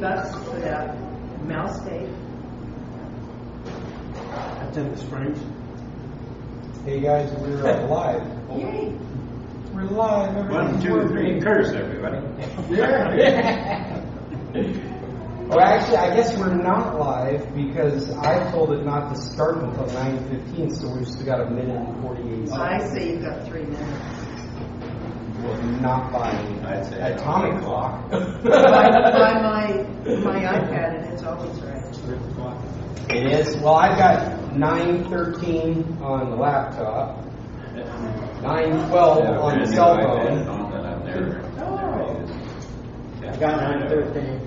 $50 for that mouse tape. That's in the Springs. Hey guys, we're live. Yay! We're live. 1, 2, 3, curse everybody. Yeah. Well, actually, I guess we're not live because I told it not to start until 9:15, so we've still got a minute and 48 seconds. I say you've got 3 minutes. Well, not by I'd say atomic clock. by my iPad, and it's always right. It is. Well, I've got 9:13 on the laptop, 9:12 on the cell phone. Oh. I got 9:13.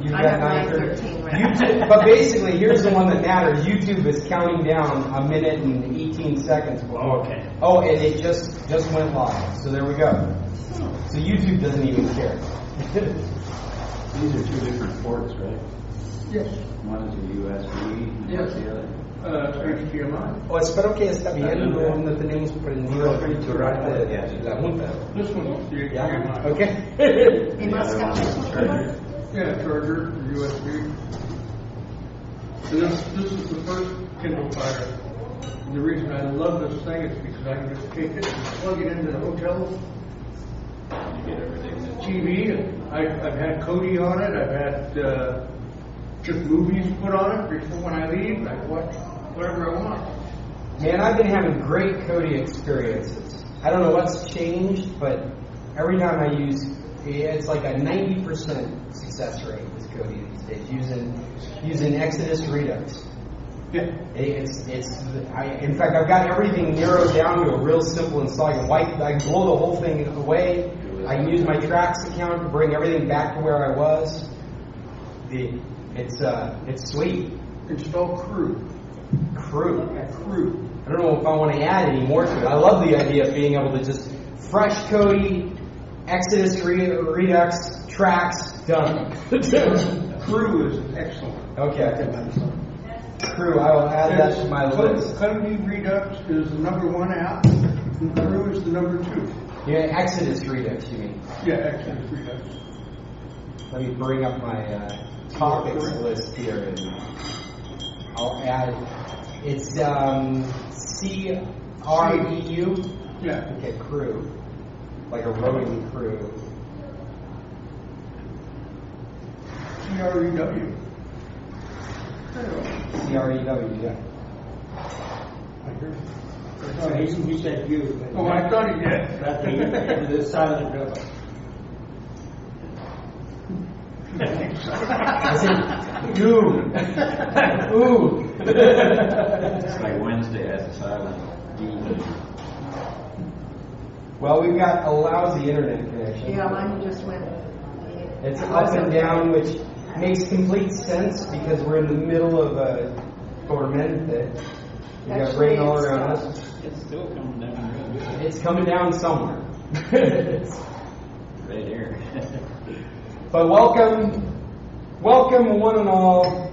You've I got have 9:13. 9:13 right YouTube, but basically, here's the one that matters. YouTube is counting down a minute and 18 seconds before. Okay. Oh, and it just went live. So there we go. So YouTube doesn't even care. These are 2 different ports, right? Yes. One is a USB, and what's the other? HDMI. Oh, espero que está bien. No tenemos prendido el durante la junta. This one's the Yeah. HDMI. Okay. He must have Charger. Yeah, charger, USB. And this is the first Kindle Fire. And the reason I love this thing is because I can just take it and plug it into the hotel You get everything that TV. And I've had Kodi on it. I've had just movies put on it before when I leave. I watch whatever I want. Man, I've been having great Kodi experiences. I don't know what's changed, but every time I use, it's like a 90% success rate with Kodi these days using Exodus Redux. Yeah. In fact, I've got everything narrowed down to a real simple install. I can blow the whole thing away. I can use my Trax account to bring everything back to where I was. It's sweet. Install Crew. Crew. Yeah, Crew. I don't know if I want to add any more to it. I love the idea of being able to just fresh Kodi, Exodus Redux, Trax, done. Crew is excellent. Okay. Crew, I will add that to my list. Kodi Redux is the #1 app, and Crew is the #2. Yeah, Exodus Redux, you mean? Yeah, Exodus Redux. Let me bring up my topics list here, and I'll add. It's CREU. Yeah. Okay, crew, like a rowing crew. CREW. CREW, yeah. He said you. Oh, I thought he did. That's the silent go. I said, ooh, ooh. It's like Wednesday has a silent D. Well, we've got a lousy internet connection. Yeah, mine just went. It's up and down, which makes complete sense because we're in the middle of a tormente. We got rain all around us. It's still coming down real good. It's coming down somewhere. Right here. But welcome one and all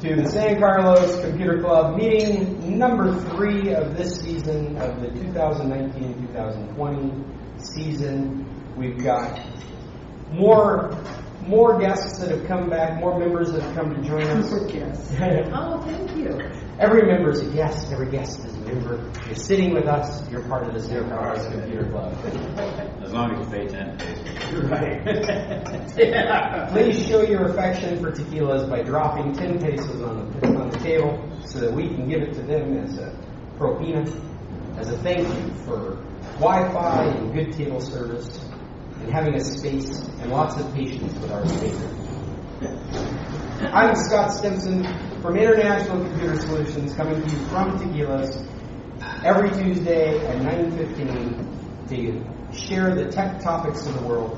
to the San Carlos Computer Club meeting number 3 of this season of the 2019-2020 season. We've got more guests that have come back, more members that have come to join us. Oh, thank you. Every member is a guest. Every guest is a member. You're sitting with us. You're part of the San Carlos Computer Club. As long as you pay 10 pesos. Right. Yeah. Please show your affection for tequilas by dropping 10 pesos on the table so that we can give it to them as a propina, as a thank you for Wi-Fi and good table service and having a space and lots of patience with our speaker. I'm Scott Stimson from International Computer Solutions, coming to you from Tequilas every Tuesday at 9:15 to share the tech topics of the world,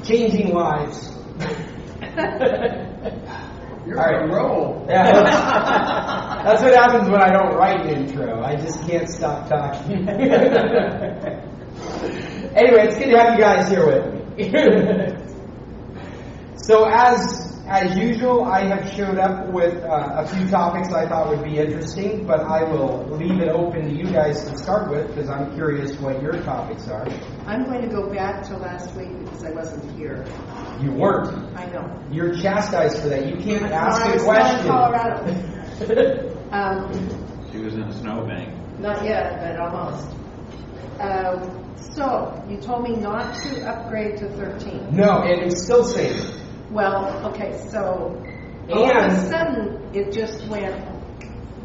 changing lives. You're All right. on a roll. Yeah, that's what happens when I don't write an intro. I just can't stop talking. Anyway, it's good to have you guys here with me. So as as usual, I have showed up with a few topics I thought would be interesting, but I will leave it open to you guys to start with because I'm curious what your topics are. I'm going to go back to last week because I wasn't here. You weren't. I know. You're chastised for that. You can't ask I a was question. in Colorado. She was in a snowbank. Not yet, but almost. So, you told me not to upgrade to 13. No, and it's still saying. Well, okay, so all of a And sudden it just went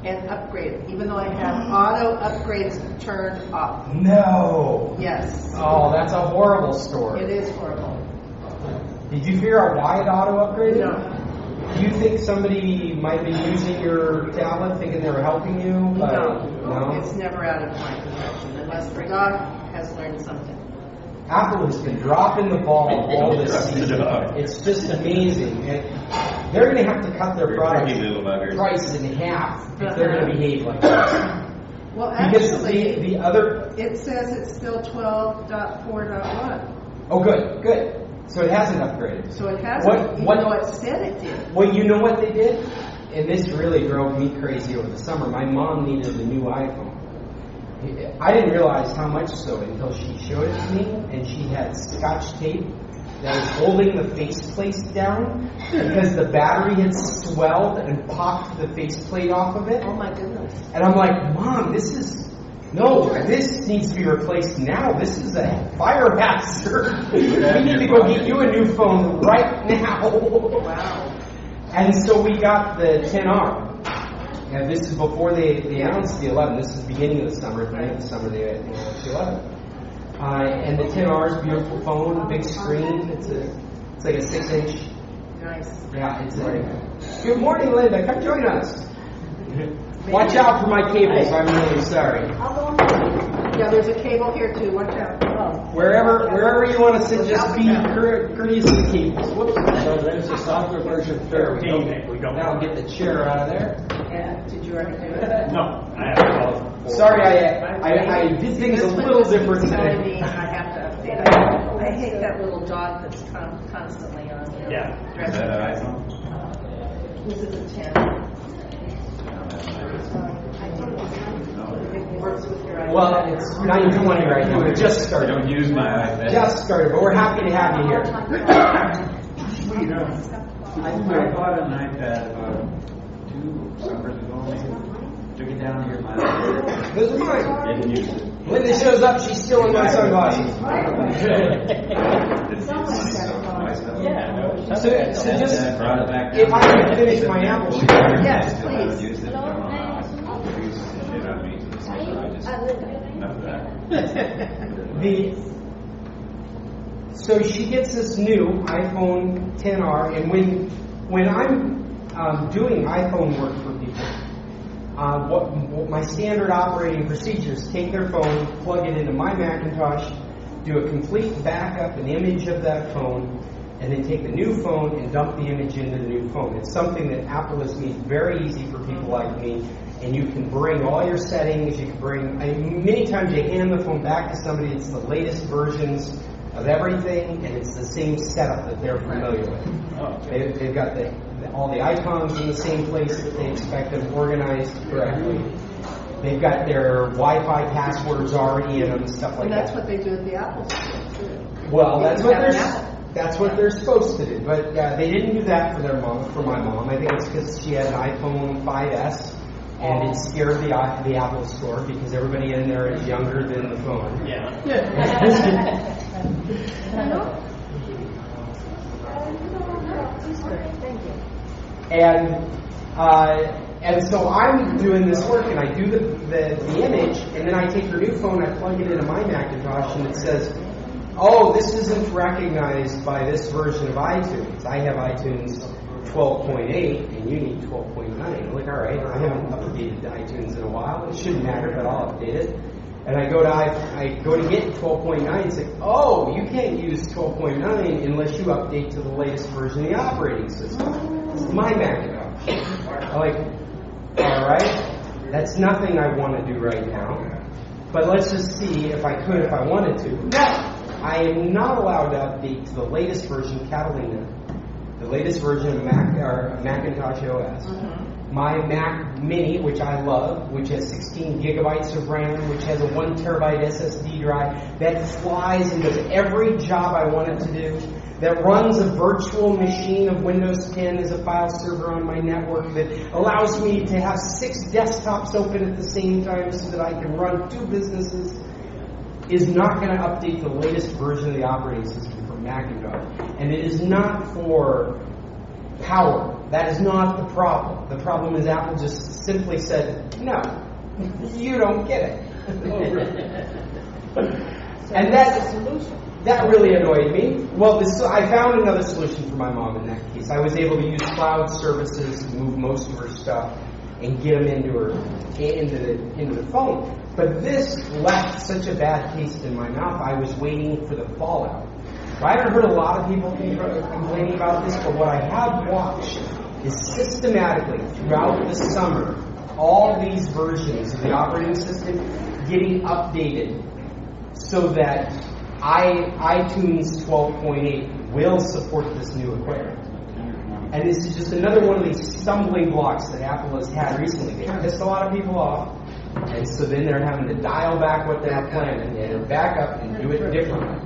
and upgraded, even though I have auto upgrades turned off. no. Yes, Oh, that's a horrible story. it is horrible. Did you figure out why it auto upgraded? No, Do you think somebody might be using your tablet thinking they were helping you? no, it's never out of my possession unless the dog has learned something. Apple has been dropping the ball all this season. It's just amazing. And they're going to have to cut their product price in half if they're going to behave like this. Well, Because actually, the other... it says it's still 12.4.1, Oh, good. So it hasn't upgraded. so it hasn't, even though it said it did. Well, you know what they did? And this really drove me crazy over the summer. My mom needed a new iPhone. I didn't realize how much so until she showed it to me, and she had Scotch tape that was holding the faceplate down because the battery had swelled and popped the faceplate off of it. Oh my goodness. And I'm like, Mom, this needs to be replaced now. This is a fire hazard. We need to go get you a new phone right now. Wow. And so we got the 10R. And this is before they announced the 11. This is the beginning of the summer. At the end of the summer, they announced the 11. And the 10R is a beautiful phone, big screen. It's like a 6-inch. Nice. Yeah, it's a... Good morning, Linda. Come join us. Watch out for my cables. I'm really sorry. Yeah, there's a cable here too. Watch out. Wherever you want to sit, just be courteous to the cables. Whoops. So there's the software version 13. We don't. Now get the chair out of there. Yeah, did you already do it? No, I haven't called. Sorry, I did things a little different Telling me today. I have to update. I hate that little dog that's constantly on. You know, Yeah. Is dressing. that an iPhone? This is a 10. It works with your iPad. Well, it's 9:20 right now. It just I started. don't use my iPad. Just started, but we're happy to have you here. I bought an iPad about 2 summers ago, maybe. Took it down here, my Those are mine. didn't use it. Linda shows up, she's stealing my sunglasses. Didn't use money, so my stuff. So just, Brought it back if down. I could finish my apple Yes, Still haven't please. used it. I don't know how it uses the shit out of me. So I just, enough of that. So she gets this new iPhone 10R, and when I'm doing iPhone work for people, what my standard operating procedures: take their phone, plug it into my Macintosh, do a complete backup, an image of that phone, and then take the new phone and dump the image into the new phone. It's something that Apple has made very easy for people like me. And you can bring all your settings. You can bring. Many times you hand the phone back to somebody. It's the latest versions of everything, and it's the same setup that they're familiar with. They've got all the icons in the same place that they expect them organized correctly. They've got their Wi-Fi passwords already in them and stuff like And that. that's what they do at the Apple Store too. Well, You that's can what have they're an Apple. that's what they're supposed to do. But they didn't do that for my mom. I think it's because she had an iPhone 5S. And it scared the Apple Store because everybody in there is younger than the phone. Yeah. And so I'm doing this work, and I do the image, and then I take her new phone, I plug it into my Macintosh, and it says, "Oh, this isn't recognized by this version of iTunes. I have iTunes 12.8, and you need 12.9. I'm like, all right, I haven't updated to iTunes in a while. It shouldn't matter, but I'll update it. And I go to get 12.9. It's like, oh, you can't use 12.9 unless you update to the latest version of the operating system. This is my Macintosh. I'm like, all right, that's nothing I want to do right now. But let's just see if I wanted to. No, I am not allowed to update to the latest version, Catalina. the latest version of Macintosh OS. My Mac Mini, which I love, which has 16 gigabytes of RAM, which has a 1 terabyte SSD drive, that flies and does every job I want it to do, that runs a virtual machine of Windows 10 as a file server on my network, that allows me to have 6 desktops open at the same time so that I can run 2 businesses, is not going to update the latest version of the operating system for Macintosh. And it is not for power. That is not the problem. The problem is Apple just simply said, no, you don't get it. And that really annoyed me. Well, I found another solution for my mom in that case. I was able to use cloud services to move most of her stuff and get them into the phone. But this left such a bad taste in my mouth. I was waiting for the fallout. I haven't heard a lot of people complaining about this, but what I have watched is systematically throughout the summer, all these versions of the operating system getting updated so that iTunes 12.8 will support this new equipment. And this is just another one of these stumbling blocks that Apple has had recently. They pissed a lot of people off, and so then they're having to dial back what they're planning and back up and do it differently.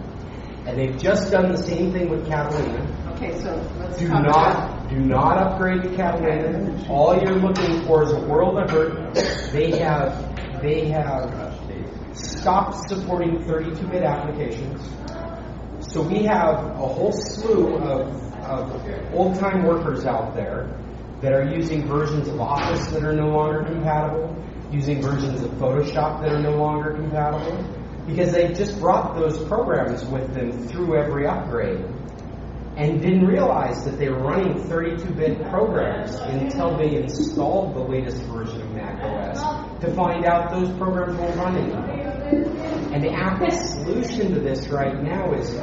And they've just done the same thing with Catalina. Okay, so let's do not upgrade to Catalina. All you're looking for is a world of hurt. They have stopped supporting 32-bit applications. So we have a whole slew of old-time workers out there that are using versions of Office that are no longer compatible, using versions of Photoshop that are no longer compatible, because they just brought those programs with them through every upgrade and didn't realize that they were running 32-bit programs until they installed the latest version of Mac OS to find out those programs won't run anymore. And the Apple solution to this right now is,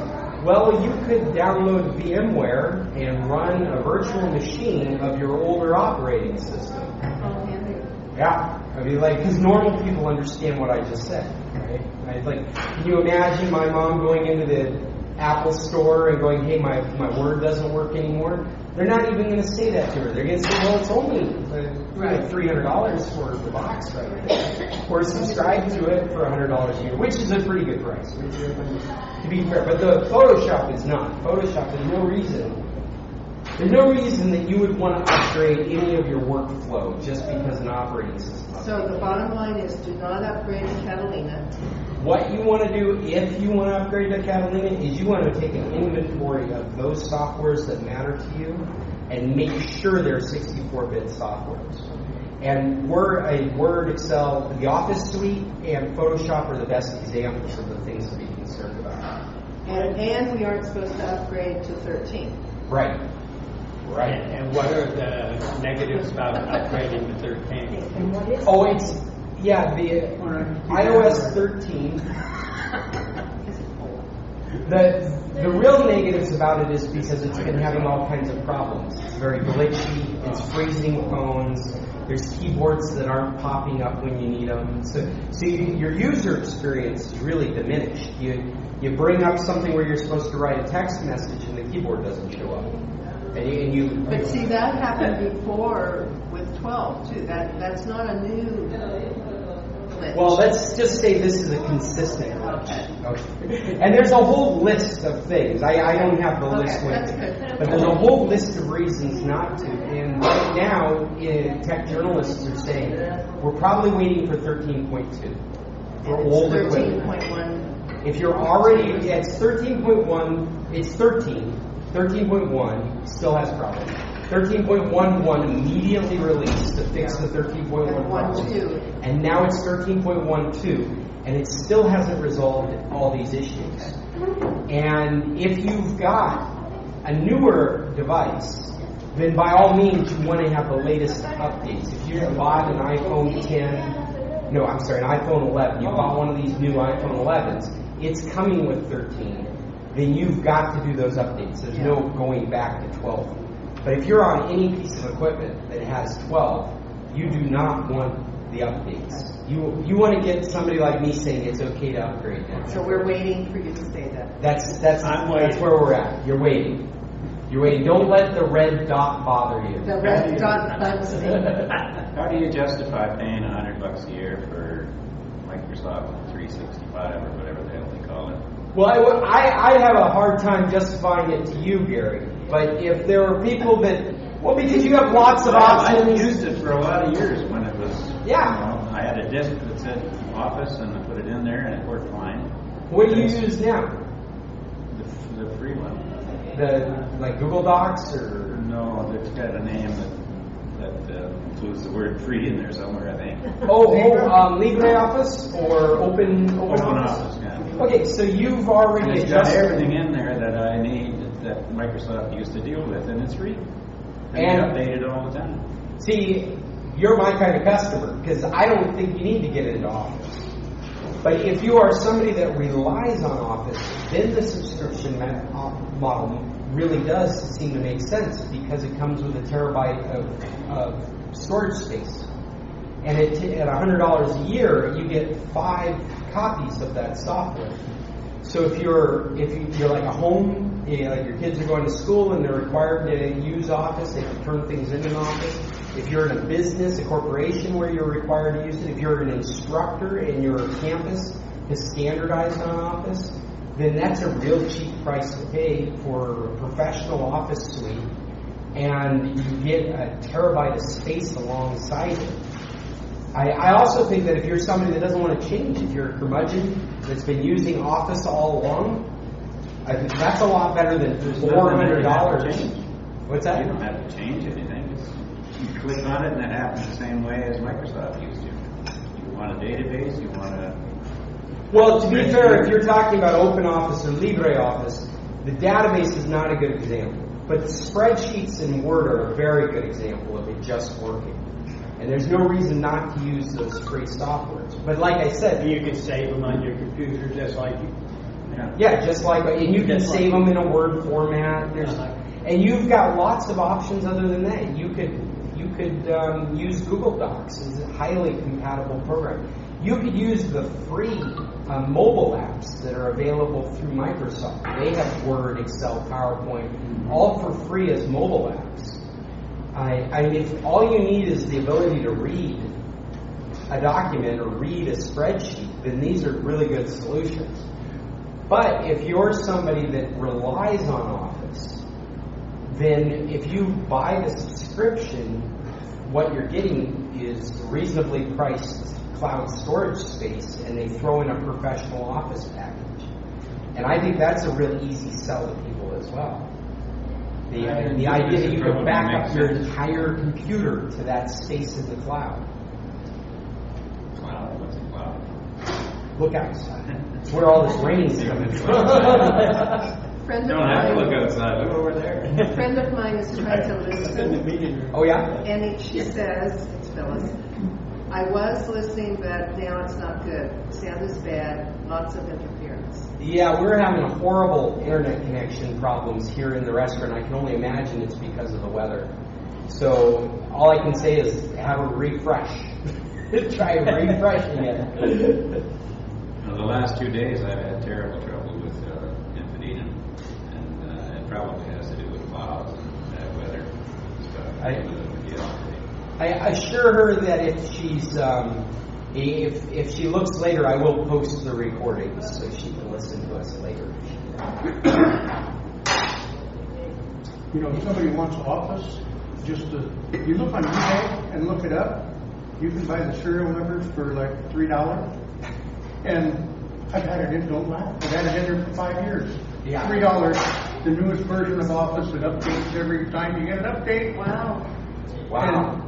well, you could download VMware and run a virtual machine of your older operating system. Yeah, I mean, because normal people understand what I just said, right? Can you imagine my mom going into the Apple store and going, hey, my Word doesn't work anymore? They're not even going to say that to her. They're going to say, well, it's only $300 for the box right there. Or subscribe to it for $100 a year, which is a pretty good price, to be fair. But the Photoshop is not. Photoshop, there's no reason that you would want to upgrade any of your workflow just because an operating system. So the bottom line is, do not upgrade to Catalina. What you want to do if you want to upgrade to Catalina is you want to take an inventory of those softwares that matter to you and make sure they're 64-bit softwares. And Word, Excel, the Office suite, and Photoshop are the best examples of the things to be concerned about. And we aren't supposed to upgrade to 13. Right. And what are the negatives about upgrading to 13? Oh, the iOS 13. The real negatives about it is because it's been having all kinds of problems. It's very glitchy. It's freezing phones. There's keyboards that aren't popping up when you need them. So your user experience is really diminished. You bring up something where you're supposed to write a text message and the keyboard doesn't show up. But see, that happened before with 12 too. That's not a new glitch. Well, let's just say this is a consistent glitch. Okay. And there's a whole list of things. I don't have the list with me, but there's a whole list of reasons not to. And right now, tech journalists are saying we're probably waiting for 13.2 for old equipment. 13.1. If you're already, it's 13.1. It's 13. 13.1 still has problems. 13.11 immediately released to fix the 13.1 problems. And now it's 13.12, and it still hasn't resolved all these issues. And if you've got a newer device, then by all means you want to have the latest updates. If you bought an iPhone 11, you bought one of these new iPhone 11s, it's coming with 13. Then you've got to do those updates. There's no going back to 12. But if you're on any piece of equipment that has 12, you do not want the updates. You want to get somebody like me saying it's okay to upgrade now. So we're waiting for you to say that. That's where we're at. You're waiting. You're waiting. Don't let the red dot bother you. The red dot bugs me. How do you justify paying $100 a year for Microsoft 365 or whatever the hell they call it? Well, I have a hard time justifying it to you, Gary. But if there were people that, well, because you have lots of options. I used it for a lot of years when it was. Yeah. I had a disk that said Office, and I put it in there, and it worked fine. What do you use now? The free one. Like Google Docs or? No, it's got a name that includes the word free in there somewhere, I think. LibreOffice or Open Office, yeah. Okay, so you've already And it's got adjusted. everything in there that I need that Microsoft used to deal with, and it's free. And And- they update it all the time. See, you're my kind of customer because I don't think you need to get into Office. But if you are somebody that relies on Office, then the subscription model really does seem to make sense because it comes with a terabyte of storage space. And at $100 a year, you get 5 copies of that software. So if you're like a home, like your kids are going to school and they're required to use Office, they can turn things into an Office. If you're in a business, a corporation where you're required to use it, if you're an instructor and your campus is standardized on Office, then that's a real cheap price to pay for a professional Office suite, and you get a terabyte of space alongside it. I also think that if you're somebody that doesn't want to change, if you're a curmudgeon that's been using Office all along, I think that's a lot better than $400. What's that? You don't have to change anything. You click on it and it happens the same way as Microsoft used to. You want a database, you want a... Well, to be fair, if you're talking about OpenOffice or LibreOffice, the database is not a good example. But spreadsheets and Word are a very good example of it just working. And there's no reason not to use those free softwares. But like I said, You can save them on your computer just like you. yeah, just like, and you can save them in a Word format. And you've got lots of options other than that. You could use Google Docs. It's a highly compatible program. You could use the free mobile apps that are available through Microsoft. They have Word, Excel, PowerPoint, all for free as mobile apps. I mean, if all you need is the ability to read a document or read a spreadsheet, then these are really good solutions. But if you're somebody that relies on Office, then if you buy the subscription, what you're getting is reasonably priced cloud storage space, and they throw in a professional Office package. And I think that's a real easy sell to people as well. The idea that you can back up your entire computer to that space in the cloud. Cloud? What's a cloud? Look outside. It's where all this rain is coming from. Friend of Don't have to look mine, outside. Look over there. a friend of mine is trying to In the listen, meeting room. Oh yeah? and she says, it's Phyllis, I was listening, but now it's not good. Sound is bad, lots of interference. Yeah, we're having horrible internet connection problems here in the restaurant. I can only imagine it's because of the weather. So all I can say is have a refresh. Try refreshing it. The last 2 days I've had terrible trouble with Infinite, and it probably has to do with clouds and bad weather stuff. I assure her that if she's if she looks later, I will post the recordings so she can listen to us later. You know, if somebody wants Office, you look on eBay and look it up. You can buy the serial numbers for like $3. And I've had it in, don't laugh, I've had it in there for 5 years. Yeah. $3, the newest version of Office that updates every time you get an update. Wow. Wow.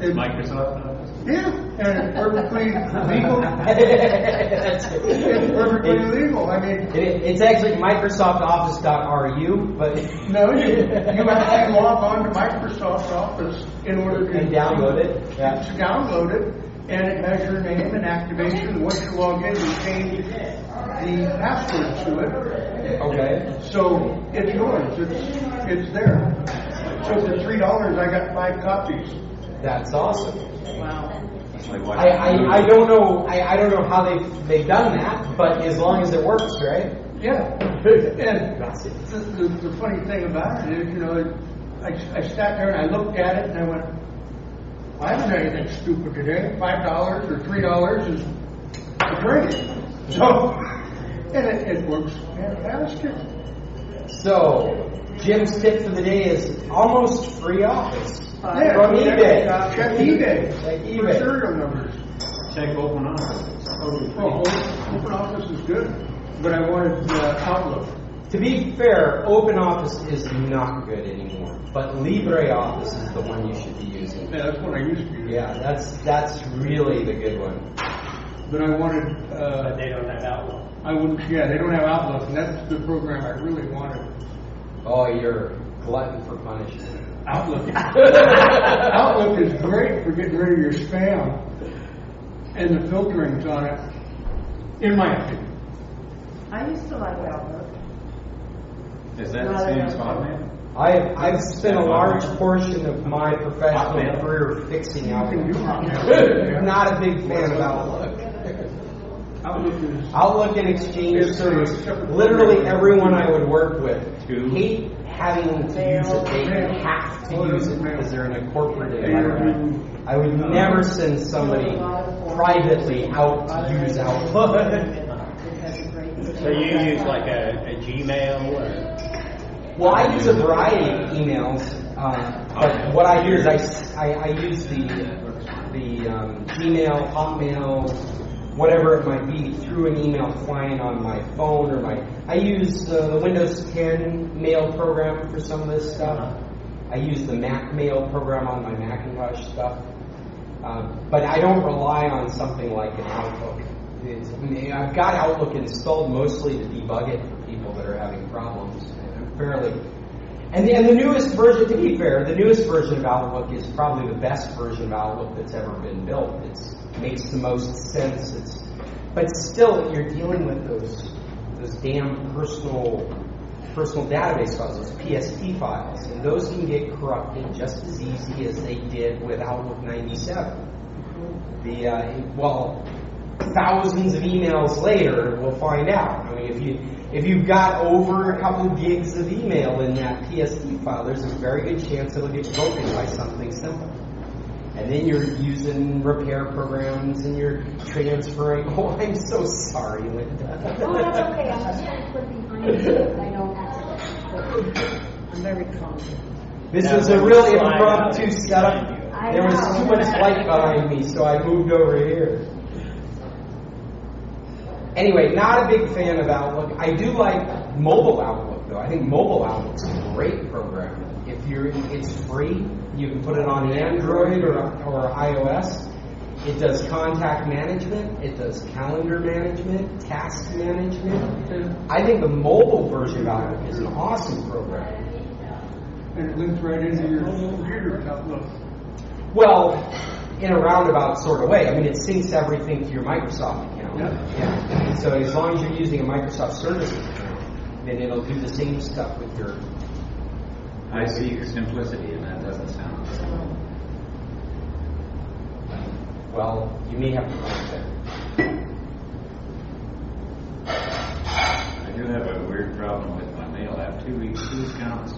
And Microsoft Office? yeah, and it's perfectly legal. That's It's perfectly legal. I mean, it's actually MicrosoftOffice.ru, but no, you actually log on to Microsoft Office in order to and download it. Yeah. to download it, and it has your name and activation. Once you log in, you change the password to it. Okay. So it's yours. It's there. So for $3, I got 5 copies. That's awesome. Wow. It's like I don't know how they've done that, but as long as it works, right? Yeah, and the funny thing about it is, you know, I sat there and I looked at it and I went, well, I haven't done anything stupid today. $5 or $3 is a drink. So, and it works fantastic. So, Jim's tip for the day is almost free Office. Yeah, From eBay. Check eBay. Check For eBay. serial numbers. Check Open Office. Open Office is good, but I wanted Outlook. To be fair, OpenOffice is not good anymore, but LibreOffice is the one you should be using. Yeah, that's what I used to use. Yeah, that's really the good one. But I wanted. But they don't have Outlook. I wouldn't. Yeah, they don't have Outlook, and that's the program I really wanted. Oh, you're a glutton for punishment. Outlook. Outlook is great for getting rid of your spam and the filterings on it. In my opinion. I used to like Outlook. Is that the same as Hotmail? I've spent a large portion of my professional Hotmail. career fixing You can do Outlook. Hotmail. Not a big fan of Outlook. Outlook is. Outlook and Exchange Service. Literally everyone I would work with hate having to use it. They have to use it because they're in a corporate environment. I would never send somebody privately out to use Outlook. So you use like a Gmail or? Well, I use a variety of emails, but what I do is I use the Gmail, Hotmail, whatever it might be, through an email client on my phone or I use the Windows 10 mail program for some of this stuff. I use the Mac mail program on my Macintosh stuff, but I don't rely on something like an Outlook. I've got Outlook installed mostly to debug it for people that are having problems. And the newest version, to be fair, the newest version of Outlook is probably the best version of Outlook that's ever been built. It makes the most sense. But still, you're dealing with those damn personal database files, those PSP files, and those can get corrupted just as easy as they did with Outlook 97. Thousands of emails later, we'll find out. I mean, if you've got over a couple of gigs of email in that PSD file, there's a very good chance it'll get broken by something simple. And then you're using repair programs and you're transferring. Oh, I'm so sorry, Linda. Oh, that's okay. I'm just trying to put behind you. I don't accidentally. I'm very confident. This was a real impromptu setup. There was too much light behind me, so I moved over here. Anyway, not a big fan of Outlook. I do like mobile Outlook, though. I think mobile Outlook's a great program. It's free. You can put it on Android or iOS. It does contact management. It does calendar management, task management. I think the mobile version of Outlook is an awesome program. And it links right into your computer Outlook. Well, in a roundabout sort of way. I mean, it syncs everything to your Microsoft account. Yeah. So as long as you're using a Microsoft Services account, then it'll do the same stuff with your... I see simplicity, and that doesn't sound simple. Well, you may have to find that. I do have a weird problem with my mail. I have two accounts,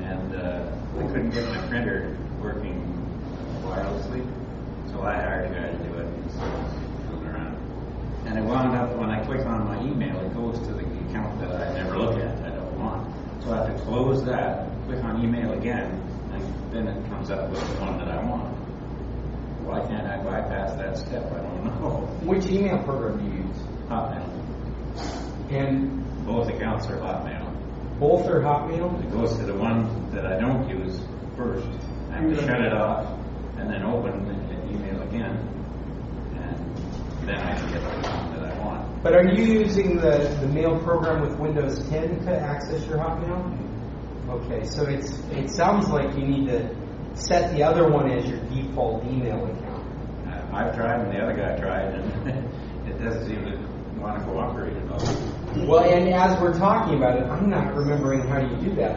and I couldn't get my printer working wirelessly, so I hired a guy to do it. And it wound up, when I click on my email, it goes to the account that I never look at, I don't want. So I have to close that, click on email again, and then it comes up with the one that I want. Why can't I bypass that step? I don't know. Which email program do you use? Hotmail. And Both accounts are Hotmail. both are Hotmail? It goes to the one that I don't use first. I have to shut it off, and then open the email again, and then I can get the one that I want. But are you using the mail program with Windows 10 to access your Hotmail? Okay, so it sounds like you need to set the other one as your default email account. I've tried, and the other guy tried, and it doesn't seem to want to cooperate at all. Well, and as we're talking about it, I'm not remembering how you do that.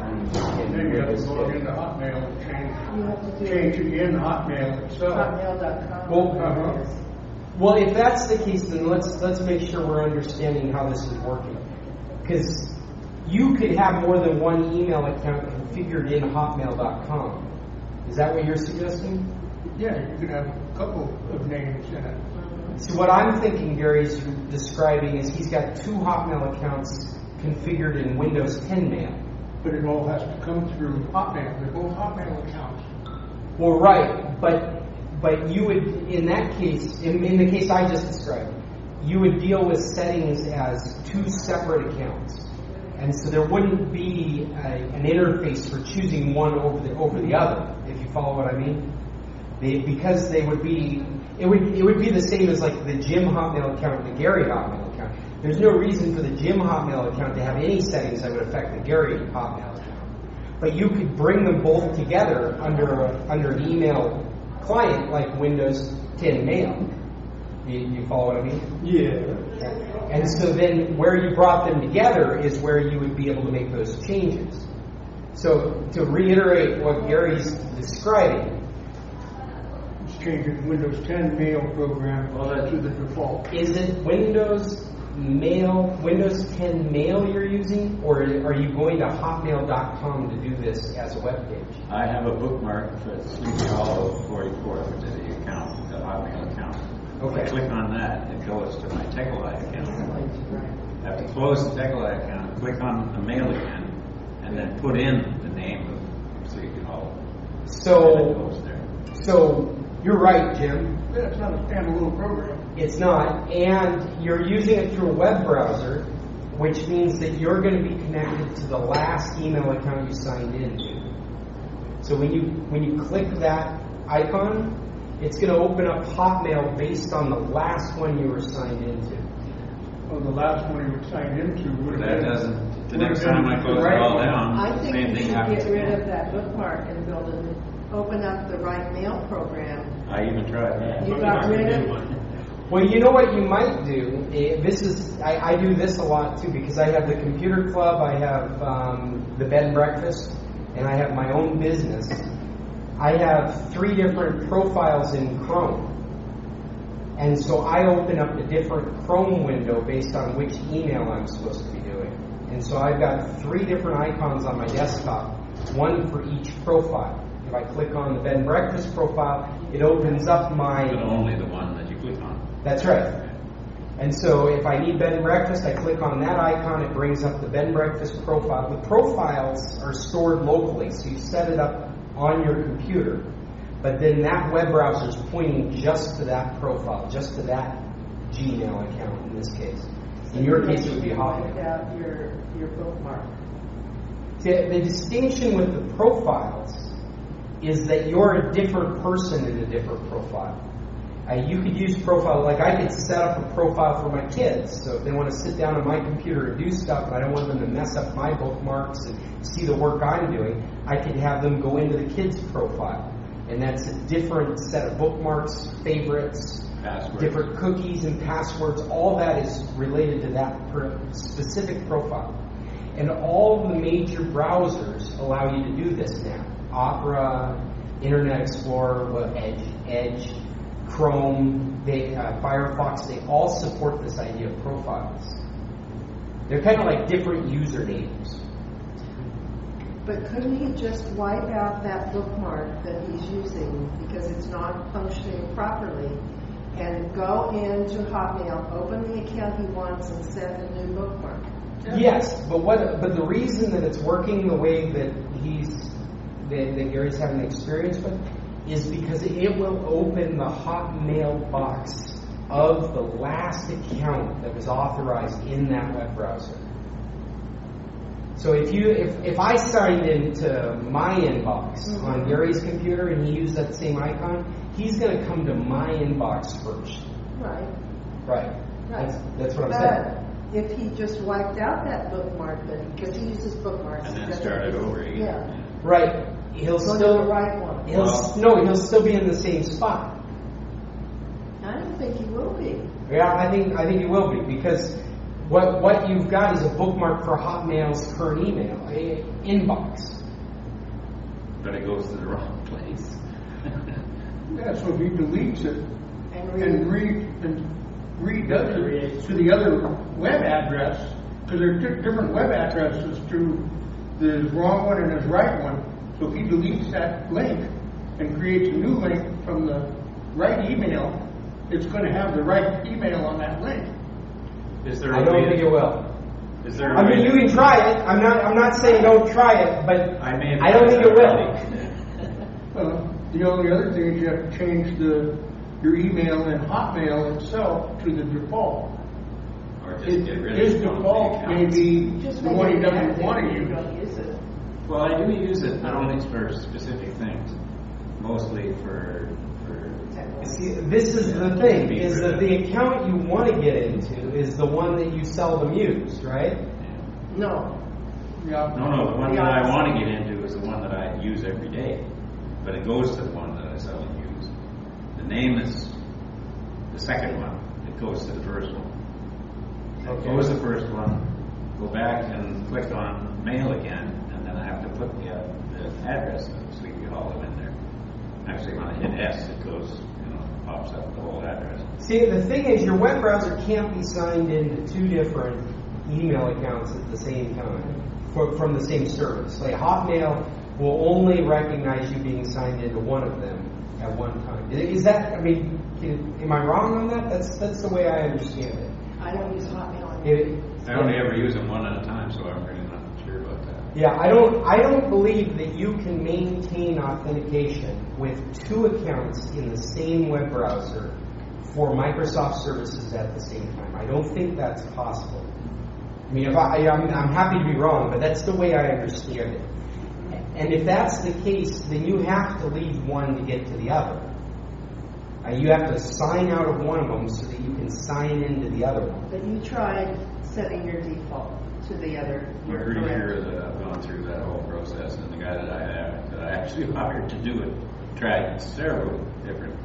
Then you have to go into Hotmail and change it in Hotmail itself. Hotmail.com. Well, if that's the case, then let's make sure we're understanding how this is working. because you could have more than one email account configured in hotmail.com. Is that what you're suggesting? Yeah, you could have a couple of names in it. So what I'm thinking Gary's describing is he's got 2 Hotmail accounts configured in Windows 10 Mail. But it all has to come through Hotmail. They're both Hotmail accounts. Well, right, but you would, in that case, in the case I just described, you would deal with settings as 2 separate accounts. And so there wouldn't be an interface for choosing one over the other, if you follow what I mean. Because they would be, it would be the same as like the Jim Hotmail account and the Gary Hotmail account. There's no reason for the Jim Hotmail account to have any settings that would affect the Gary Hotmail account. But you could bring them both together under an email client like Windows 10 Mail. You follow what I mean? Yeah. And so then where you brought them together is where you would be able to make those changes. So to reiterate what Gary's describing, It's changing Windows 10 mail program to the default. is it Windows 10 Mail you're using, or are you going to hotmail.com to do this as a web page? I have a bookmark for Sleepy Hollow 44, which is the account, the Hotmail account. Okay. If I click on that, it goes to my Tekalai account. I have to close the Tekalai account, click on the mail again, and then put in the name of Sleepy Hollow. And it goes there. So you're right, Jim. That's not a standalone program. It's not, and you're using it through a web browser, which means that you're going to be connected to the last email account you signed into. So when you click that icon, it's going to open up Hotmail based on the last one you were signed into. Well, the last one you were signed into would have That been... doesn't, the next time I close it all down, I think same you thing should happens. get rid of that bookmark and open up the right mail program. I even tried that. You got rid of Well, you know what you might do? I do this a lot too, because I have the computer club, I have the bed and breakfast, and I have my own business. I have 3 different profiles in Chrome. And so I open up a different Chrome window based on which email I'm supposed to be doing. And so I've got 3 different icons on my desktop, one for each profile. If I click on the bed and breakfast profile, it opens up my... But only the one that you click on. That's right. And so if I need bed and breakfast, I click on that icon, it brings up the bed and breakfast profile. The profiles are stored locally, so you set it up on your computer. But then that web browser is pointing just to that profile, just to that Gmail account in this case. In your case, it would be Hotmail. out your bookmark. The distinction with the profiles is that you're a different person in a different profile. You could use profile, like I could set up a profile for my kids. So if they want to sit down on my computer and do stuff, and I don't want them to mess up my bookmarks and see the work I'm doing, I could have them go into the kids' profile. And that's a different set of bookmarks, favorites, Passwords. different cookies and passwords. All that is related to that specific profile. And all the major browsers allow you to do this now. Opera, Internet Explorer, Edge, Chrome, Firefox, they all support this idea of profiles. They're kind of like different usernames. But couldn't he just wipe out that bookmark that he's using because it's not functioning properly and go into Hotmail, open the account he wants, and set a new bookmark? Yes, but the reason that it's working the way that that Gary's having experience with is because it will open the Hotmail box of the last account that was authorized in that web browser. So if I signed into my inbox on Gary's computer and he used that same icon, he's going to come to my inbox first. Right. Right. Right. That's what I'm saying. But if he just wiped out that bookmark, because he uses bookmarks, And then he doesn't- started over again. Yeah. Right. He'll Go to still the right one. he'll still be in the same spot. I don't think he will be. Yeah, I think you will be, because what you've got is a bookmark for Hotmail's current email inbox. But it goes to the wrong place. Yeah, so if he deletes it And and redoes it to the other web address, Because there are different web addresses to the wrong one and his right one. So if he deletes that link and creates a new link from the right email, it's going to have the right email on that link. Is there I a don't way think it will. Is there a I way mean, you can try it. I'm not saying don't try it, but I may have I don't think it will. already. The only other thing is you have to change your email in Hotmail itself to the default. Or just get rid of His some of the default may accounts. be Just the make one he it doesn't active want to if you use. don't use it. Well, I do use it only for specific things, mostly for see, this is the thing, is that the account you want to get into is the one that you seldom use, right? No. Yeah. No, the one The that I opposite. want to get into is the one that I use every day, but it goes to the one that I seldom use. The name is the second one. It goes to the first one. It goes to the first one, go back and click on mail again, and then I have to put the address of Sleepy Hollow in there. Actually, when I hit S, it goes, pops up the whole address. See, the thing is, your web browser can't be signed into two different email accounts at the same time from the same service. Like Hotmail will only recognize you being signed into one of them at one time. Is that? I mean, am I wrong on that? That's the way I understand it. I don't use Hotmail anymore. I only ever use them one at a time, so I'm really not sure about that. Yeah, I don't believe that you can maintain authentication with two accounts in the same web browser for Microsoft services at the same time. I don't think that's possible. I mean, I'm happy to be wrong, but that's the way I understand it. And if that's the case, then you have to leave one to get to the other. You have to sign out of one of them so that you can sign into the other one. But you tried setting your default to the other. I'm You're pretty correct. sure that I've gone through that whole process, and the guy that I actually hired to do it tried several different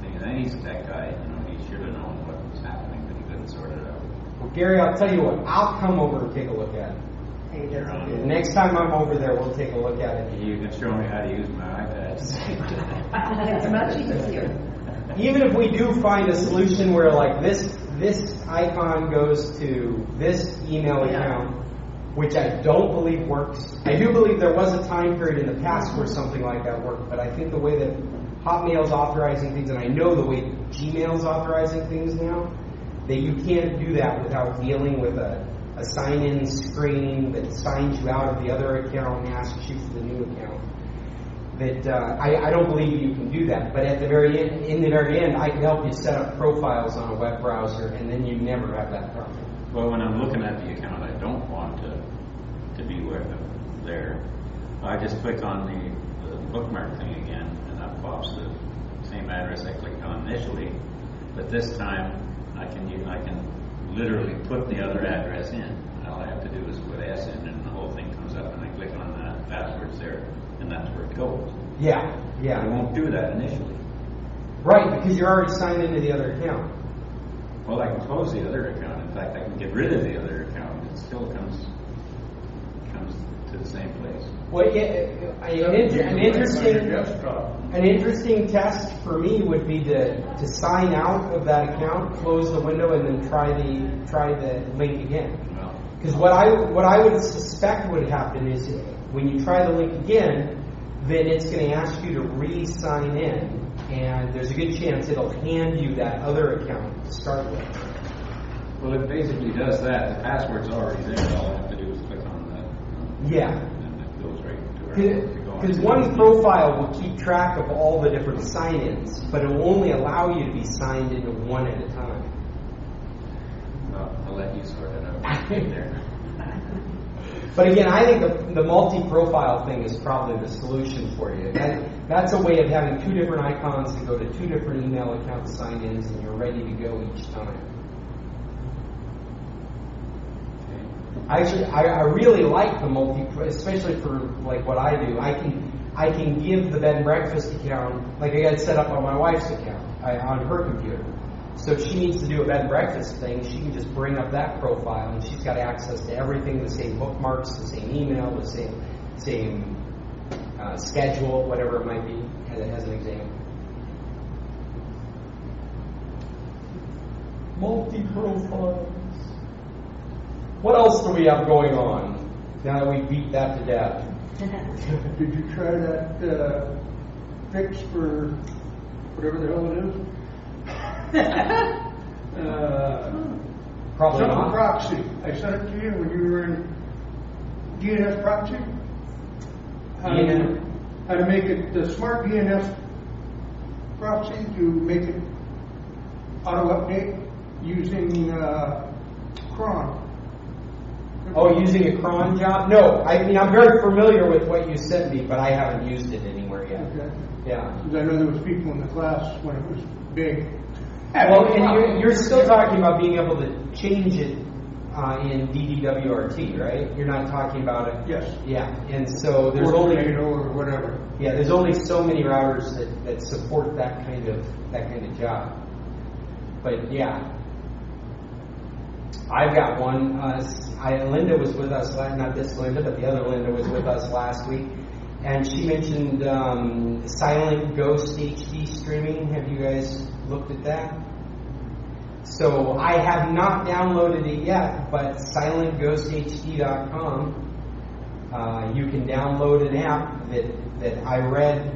things. And he's a tech guy, he should have known what was happening, but he couldn't sort it out. Well, Gary, I'll tell you what, I'll come over and take a look at it. Hey, You're doesn't on. do The it. next time I'm over there, we'll take a look at it. You can show me how to use my iPad. It's much easier. Even if we do find a solution where like this icon goes to this email Yeah. account, which I don't believe works. I do believe there was a time period in the past where something like that worked, but I think the way that Hotmail's authorizing things, and I know the way Gmail's authorizing things now, that you can't do that without dealing with a sign-in screen that signs you out of the other account and asks you for the new account. That I don't believe you can do that. But at the very end, in the very end, I can help you set up profiles on a web browser, and then you never have that problem. Well, when I'm looking at the account, I don't want to be there. I just click on the bookmark thing again, and that pops the same address I clicked on initially. But this time, I can literally put the other address in. All I have to do is put S in, and the whole thing comes up, and I click on that passwords there, and that's where it goes. Yeah. But it won't do that initially. Right, because you're already signed into the other account. Well, I can close the other account. In fact, I can get rid of the other account. It still comes to the same place. Well, an interesting test for me would be to sign out of that account, close the window, and then try the link again. Well, Because what I would suspect would happen is when you try the link again, then it's going to ask you to re-sign in, and there's a good chance it'll hand you that other account to start with. well, it basically does that. The password's already there. All I have to do is click on that. Yeah. And it goes right to where I want to go. Because one profile will keep track of all the different sign-ins, but it will only allow you to be signed into one at a time. Well, I'll let you sort it out there. But again, I think the multi-profile thing is probably the solution for you. That's a way of having two different icons that go to two different email account sign-ins, and you're ready to go each time. Actually, I really like the especially for like what I do. I can give the bed and breakfast account, like I got it set up on my wife's account on her computer. So if she needs to do a bed and breakfast thing, she can just bring up that profile, and she's got access to everything: the same bookmarks, the same email, the same schedule, whatever it might be, as an example. Multi-profiles. What else do we have going on now that we beat that to death? Did you try that fix for whatever the hell it is? Probably Something not. proxy. I sent it to you when you were in DNS proxy. DNS? How to make it the smart DNS proxy to make it auto update using cron. Oh, using a cron job? No, I mean, I'm very familiar with what you sent me, but I haven't used it anywhere yet. Okay. Yeah. Because I know there was people in the class when it was big. Well, and you're still talking about being able to change it in DDWRT, right? You're not talking about it. Yes. Yeah, and so there's Or only tornado or whatever. there's only so many routers that support that kind of job. But yeah, I've got one. Linda was with us, not this Linda, but the other Linda was with us last week, and she mentioned Silent Ghost HD streaming. Have you guys looked at that? So I have not downloaded it yet, but silentghosthd.com, you can download an app that I read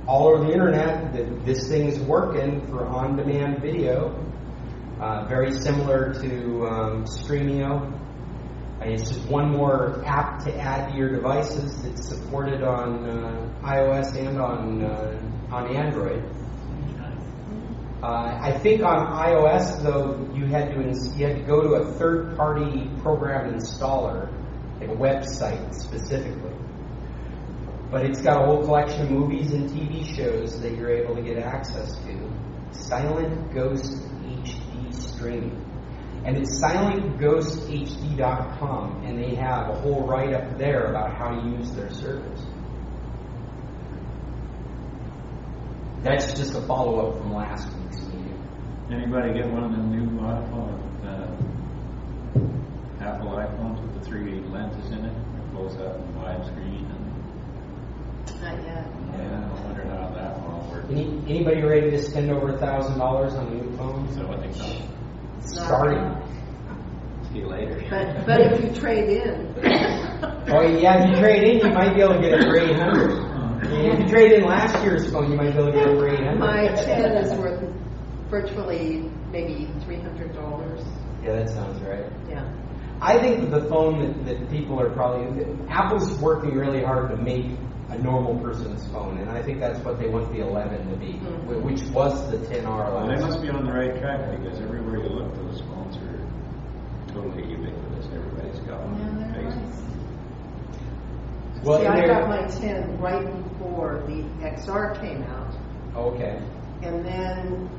all over the internet that this thing's working for on-demand video, very similar to Streamio. It's just one more app to add to your devices that's supported on iOS and on Android. I think on iOS though you had to go to a third-party program installer, like a website specifically. But it's got a whole collection of movies and TV shows that you're able to get access to. Silent Ghost HD streaming, and it's silentghosthd.com, and they have a whole write-up there about how to use their service. That's just a follow-up from last week's meeting. Anybody get one of the new Apple iPhones with the 3 lenses in it? It pulls up in widescreen. Not yet. Yeah, I wonder how that one will work. Anybody ready to spend over $1,000 on a new phone? So what they call it? Starting. See you later. But if you trade in, Oh yeah, if you trade in, you might be able to get it for $800. If you trade in last year's phone, you might be able to get it for $800. my 10 is worth virtually maybe $300. Yeah, that sounds right. Yeah. I think the phone that people are probably... Apple's working really hard to make a normal person's phone, and I think that's what they want the 11 to be, which was the 10R Well, they last. must be on the right track because everywhere you look, those phones are totally ubiquitous. Everybody's got one. Yeah, they're Facebook. nice. Well, See, and I they're- got my 10 right before the XR came out, Okay, and then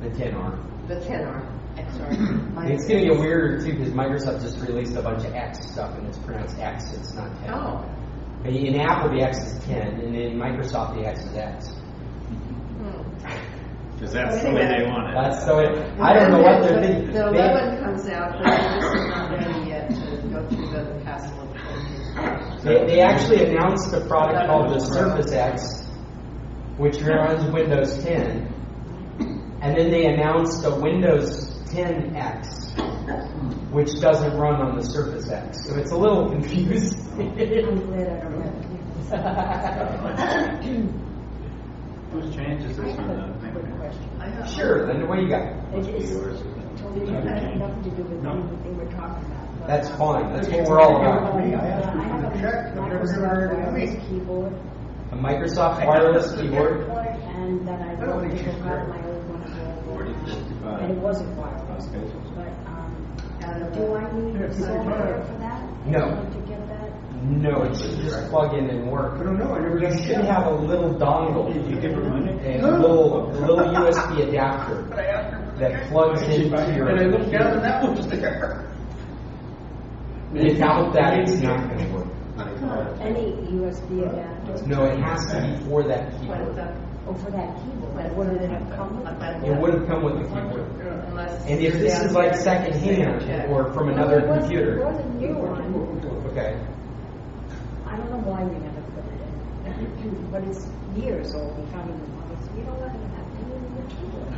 the 10R. the 10R XR. It's going to get weirder too because Microsoft just released a bunch of X stuff, and it's pronounced X. It's not 10. Oh. In Apple, the X is 10, and in Microsoft, the X is X. Because that's the way they want it. That's so. I don't know what they're thinking. The 11 comes out, but they're just not ready yet to go through the hassle of changing. They actually announced a product called the Surface X, which runs Windows 10, and then they announced a Windows 10X, which doesn't run on the Surface X. So it's a little confusing. I'm glad I don't have to. Whose change is I this have one? a quick question. Sure, Linda, what do you got? Must be It's yours. totally had nothing to do with anything we're talking about. but- That's fine. That's what we're all about. Me, I asked you I have for a the check. I've never Microsoft heard of wireless it. keyboard, A Microsoft wireless keyboard. and that I don't wrote think to she's hook up correct. my old one. 4055. And it wasn't wireless, Okay. but, do I need software for that? No. To get that? No, it should just plug in and work. I don't know. I never You got a should check. have a little dongle, Did you give her money? a little USB adapter But I asked her for the that check. plugs into your. And I looked down and that was there. Without that, it's not going to work. Any USB adapter? No, it has to be for that What is keyboard. that? Oh, for that keyboard, what did it have come with? It would have come with the keyboard. Unless And if you're this down is like here, second hand check. or from Well, another it was- It computer, was a new one. okay. I don't know why we never put it in, but it's years old. We found it in the office. You don't let it have to use the keyboard.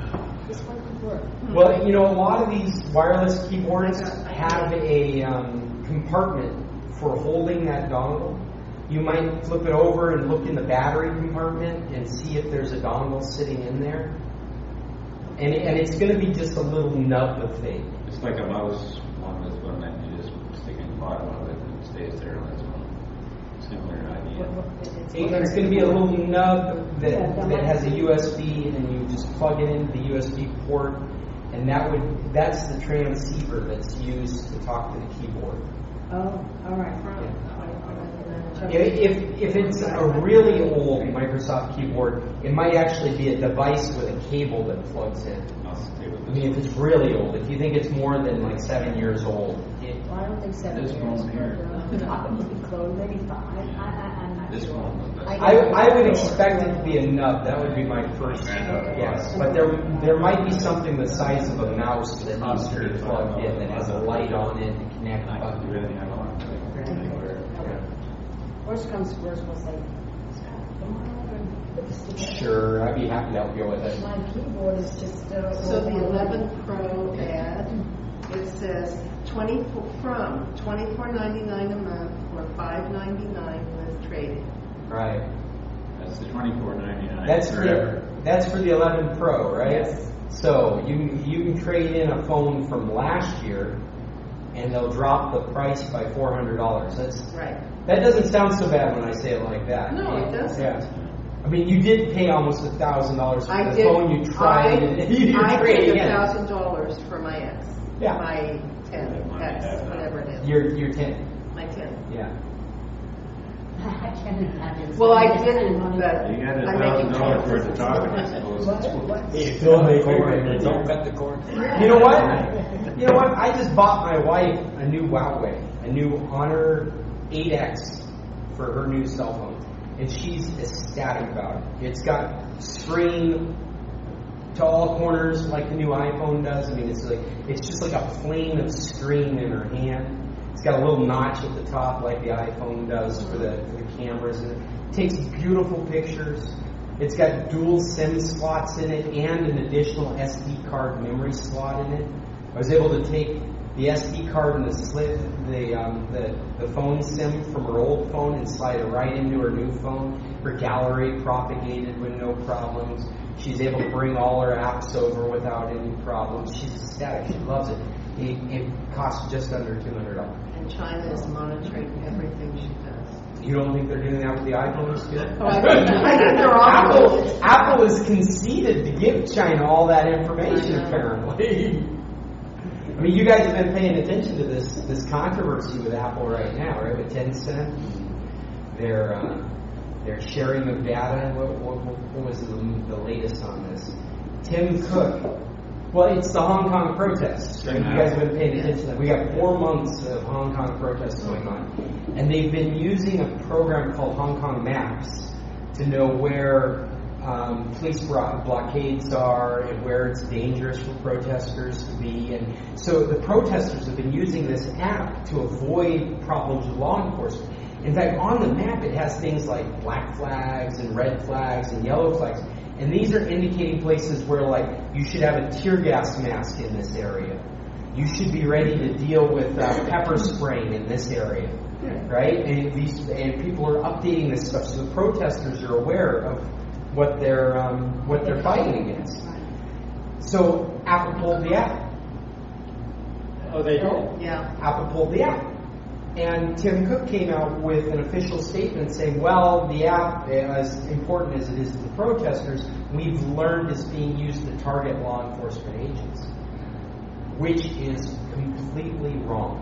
This one could work. Well, you know, a lot of these wireless keyboards have a compartment for holding that dongle. You might flip it over and look in the battery compartment and see if there's a dongle sitting in there. And it's going to be just a little nub of fake. It's like a mouse one with one that you just stick in the bottom of it and it stays there. That's one similar idea. It's going to be a little nub that has a USB, and you just plug it into the USB port, and that's the transceiver that's used to talk to the keyboard. Oh, all right. If it's a really old Microsoft keyboard, it might actually be a device with a cable that plugs in. I'll stay with I mean, if it's really old, if you think it's more than like 7 years old, Well, I don't think 7 This years, one here. but probably close, maybe 5. I'm not This sure. one was the- I would expect it to be a nub. That would be my first guess. But there might be something the size of a mouse that needs to be plugged in that has a light on it to connect. I can do anything I want. Anywhere. Worst comes to worst, we'll say, Scott, come on over and put this together. Sure, I'd be happy to help you with it. My keyboard is just So the 11 Pro ad, it says from $24.99 a month or $5.99 with trade-in. Right. That's the $24.99. That's for the 11 Pro, right? Yes. So you can trade in a phone from last year, and they'll drop the price by $400. That doesn't sound so bad when I say it like that. No, it doesn't. Yeah. I mean, you did pay almost $1,000 for I the did. phone you tried. I paid in. $1,000 for my X. Yeah. My 10X, whatever it is. Your 10. My 10. Yeah. I can't imagine. Well, I didn't, but You got I'm making $1,000 worth of talking, I suppose. What? Don't cut the cord. You know what? You know what? I just bought my wife a new Huawei, a new Honor 8X for her new cell phone, and she's ecstatic about it. It's got screen to all corners like the new iPhone does. I mean, it's just like a plane of screen in her hand. It's got a little notch at the top like the iPhone does for the cameras, and it takes beautiful pictures. It's got dual SIM slots in it and an additional SD card memory slot in it. I was able to take the SD card and the phone SIM from her old phone and slide it right into her new phone. Her gallery propagated with no problems. She's able to bring all her apps over without any problems. She's ecstatic. She loves it. It costs just under $200. And China is monitoring everything she does. You don't think they're doing that with the iPhones too? Oh, I think they're all. Apple has conceded to give China all that information, apparently. I mean, you guys have been paying attention to this controversy with Apple right now, right? With Tencent, their sharing of data. What was the latest on this? Tim Cook. Well, it's the Hong Kong protests. Right? You guys have been paying attention to that. We got 4 months of Hong Kong protests going on, and they've been using a program called Hong Kong Maps to know where police blockades are and where it's dangerous for protesters to be. And so the protesters have been using this app to avoid problems with law enforcement. In fact, on the map, it has things like black flags and red flags and yellow flags. And these are indicating places where, like, you should have a tear gas mask in this area. You should be ready to deal with pepper spraying in this area, right? And people are updating this stuff, so the protesters are aware of what they're fighting against. So Apple pulled the app. Oh, they did? Yeah. Apple pulled the app. And Tim Cook came out with an official statement saying, well, the app, as important as it is to the protesters, we've learned it's being used to target law enforcement agents, which is completely wrong,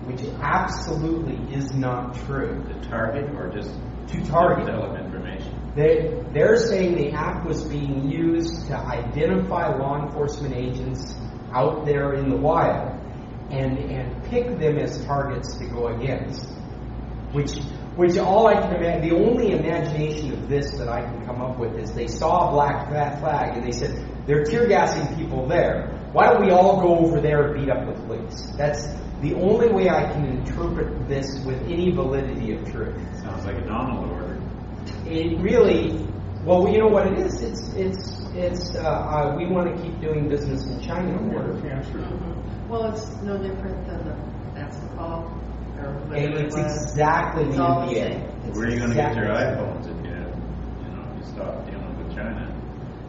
which absolutely is not true. To target or just To target. develop information? They're saying the app was being used to identify law enforcement agents out there in the wild and pick them as targets to go against. Which all I can imagine, the only imagination of this that I can come up with is they saw a black flag and they said, they're tear gassing people there. Why don't we all go over there and beat up the police? That's the only way I can interpret this with any validity of truth. Sounds like a Donald order. It really, well, you know what it is? It's It's we want to keep doing business in China. Cancer. Well, it's no different than that's the call, or And whatever it it's was. exactly It's the all the UBA. same. It's Where are you going to get exactly your the same. iPhones if you stop dealing with China?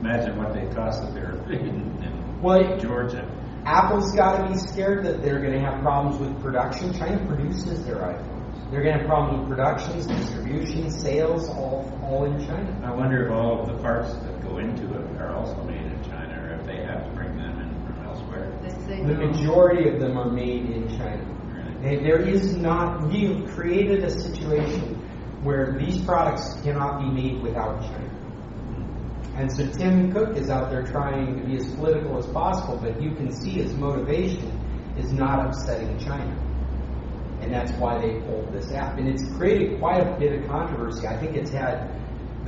Imagine what they cost if they're in Well, Georgia. Apple's got to be scared that they're going to have problems with production. China produces their iPhones. They're going to have problems with productions, distribution, sales, all in China. I wonder if all of the parts that go into it are also made in China, or if they have to bring them in from elsewhere. They say The no. majority of them are made in China. Really. There is not, we've created a situation where these products cannot be made without China. And so Tim Cook is out there trying to be as political as possible, but you can see his motivation is not upsetting China. And that's why they pulled this app. And it's created quite a bit of controversy. I think it's had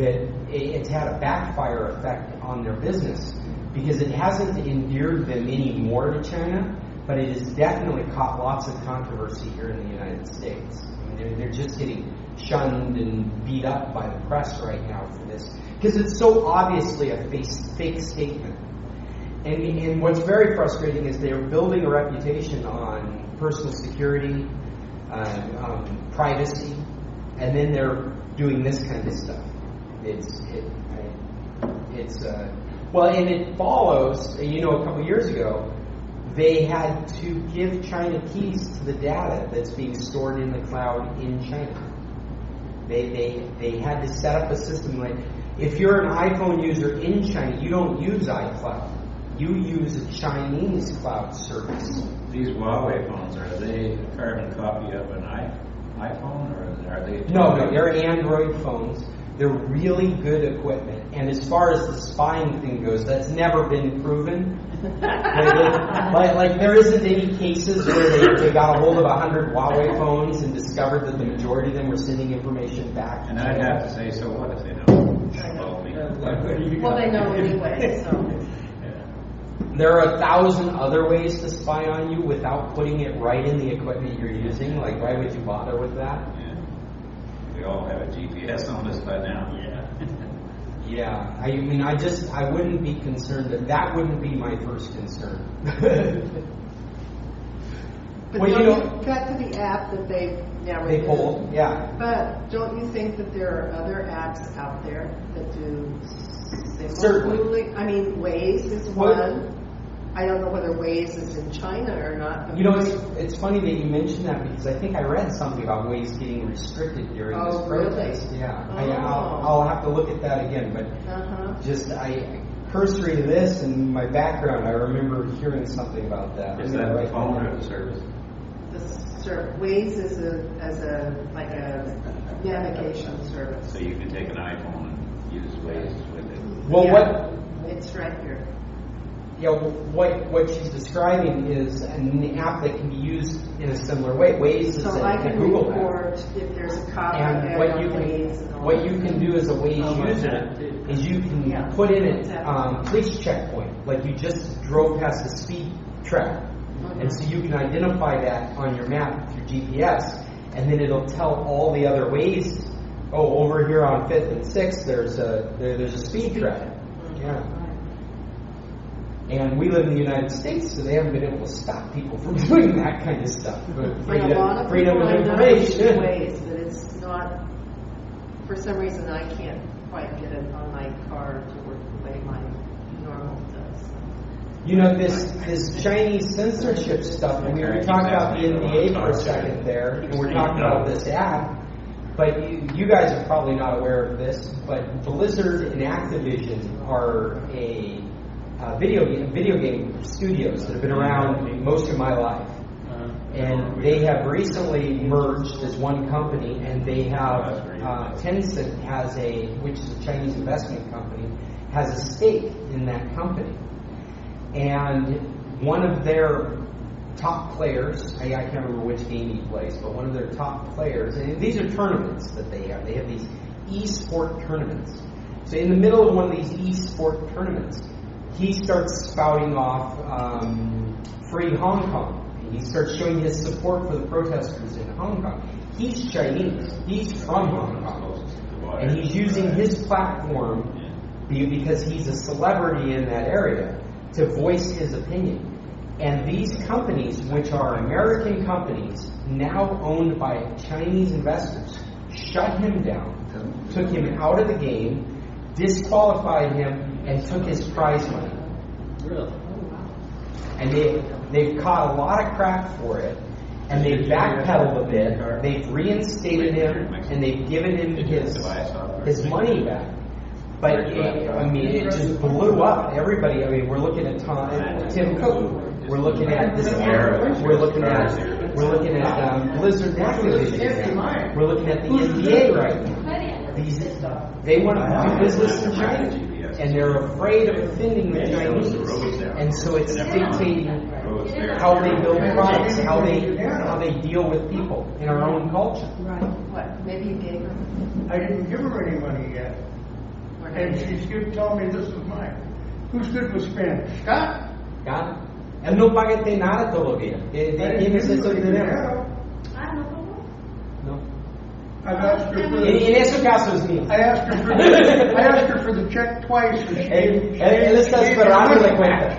a backfire effect on their business because it hasn't endeared them any more to China, but it has definitely caught lots of controversy here in the United States. I mean, they're just getting shunned and beat up by the press right now for this because it's so obviously a fake statement. And what's very frustrating is they're building a reputation on personal security, privacy, and then they're doing this kind of stuff. And it follows. A couple years ago, they had to give China keys to the data that's being stored in the cloud in China. They had to set up a system like, if you're an iPhone user in China, you don't use iCloud. You use a Chinese cloud service. These Huawei phones, are they a carbon copy of an iPhone, or are they? No, they're Android phones. They're really good equipment. And as far as the spying thing goes, that's never been proven. Like there isn't any cases where they got a hold of 100 Huawei phones and discovered that the majority of them were sending information back. And I'd have to say, so what if they don't? I know. Well, me. Well, they know anyway, so. There are 1,000 other ways to spy on you without putting it right in the equipment you're using. Like, why would you bother with that? Yeah. We all have a GPS on us by now. Yeah. Yeah, I mean, I wouldn't be concerned that wouldn't be my first concern. But Well, don't you got to the app that they now They pulled, yeah. But don't you think that there are other apps out there that do Certainly. similarly? I mean, Waze is What? one. I don't know whether Waze is in China or not. But It's funny that you mentioned that because I think I read something about Waze getting restricted during this Oh, really? protest. Yeah, Oh. I'll have to look at that again. But just cursory to this and my background, I remember hearing something about that. Is I'm gonna that write the phone down. or the service? Waze is a navigation service. So you can take an iPhone and use Waze with it. Well, Yeah, it's right here. what she's describing is an app that can be used in a similar way. Waze is So I a can Google app. report if there's a cop And on what Waze and all what that. you can do as a Waze user is you can put in a police checkpoint, like you just drove past a speed trap, and so you can identify that on your map with your GPS, and then it'll tell all the other ways. Oh, over here on 5th and 6th, there's a speed trap. Yeah. And we live in the United States, so they haven't been able to stop people from doing that kind of stuff. But And a lot of freedom people of I know use information. Waze, but it's not, for some reason I can't quite get it on my car to work the way my normal does. You know, this Chinese censorship stuff, and we were talking about the NDA for a second there, and we're talking about this app, but you guys are probably not aware of this, but Blizzard and Activision are a video game studios that have been around most of my life. And they have recently merged as one company, and they have Tencent which is a Chinese investment company, has a stake in that company. And one of their top players, I can't remember which game he plays, but one of their top players, and these are tournaments that they have. They have these e-sport tournaments. So in the middle of one of these e-sport tournaments, he starts spouting off free Hong Kong. He starts showing his support for the protesters in Hong Kong. He's Chinese. He's from Hong Kong. And he's using his platform because he's a celebrity in that area, to voice his opinion. And these companies, which are American companies, now owned by Chinese investors, shut him down, took him out of the game, disqualified him, and took his prize money. Really? And they've caught a lot of crap for it, and they've backpedaled a bit. They've reinstated him, and they've given him his money back. But it just blew up. Everybody. We're looking at Tim Cook. We're looking at this. We're looking at Blizzard Activision. We're looking at the NBA right now. They want to do business in China, and they're afraid of offending the Chinese, and so it's dictating how they build products, how they deal with people in our own culture. Right. What? Maybe you gave her? I didn't give her any money yet. And she's telling me this is mine. Who's good with Spanish? Scott? ¿Ya? Él no paga nada todavía. ¿De quién es ese dinero? No. I've asked her for En ese caso es mío. I asked her for the check twice. And Él está esperando la cuenta.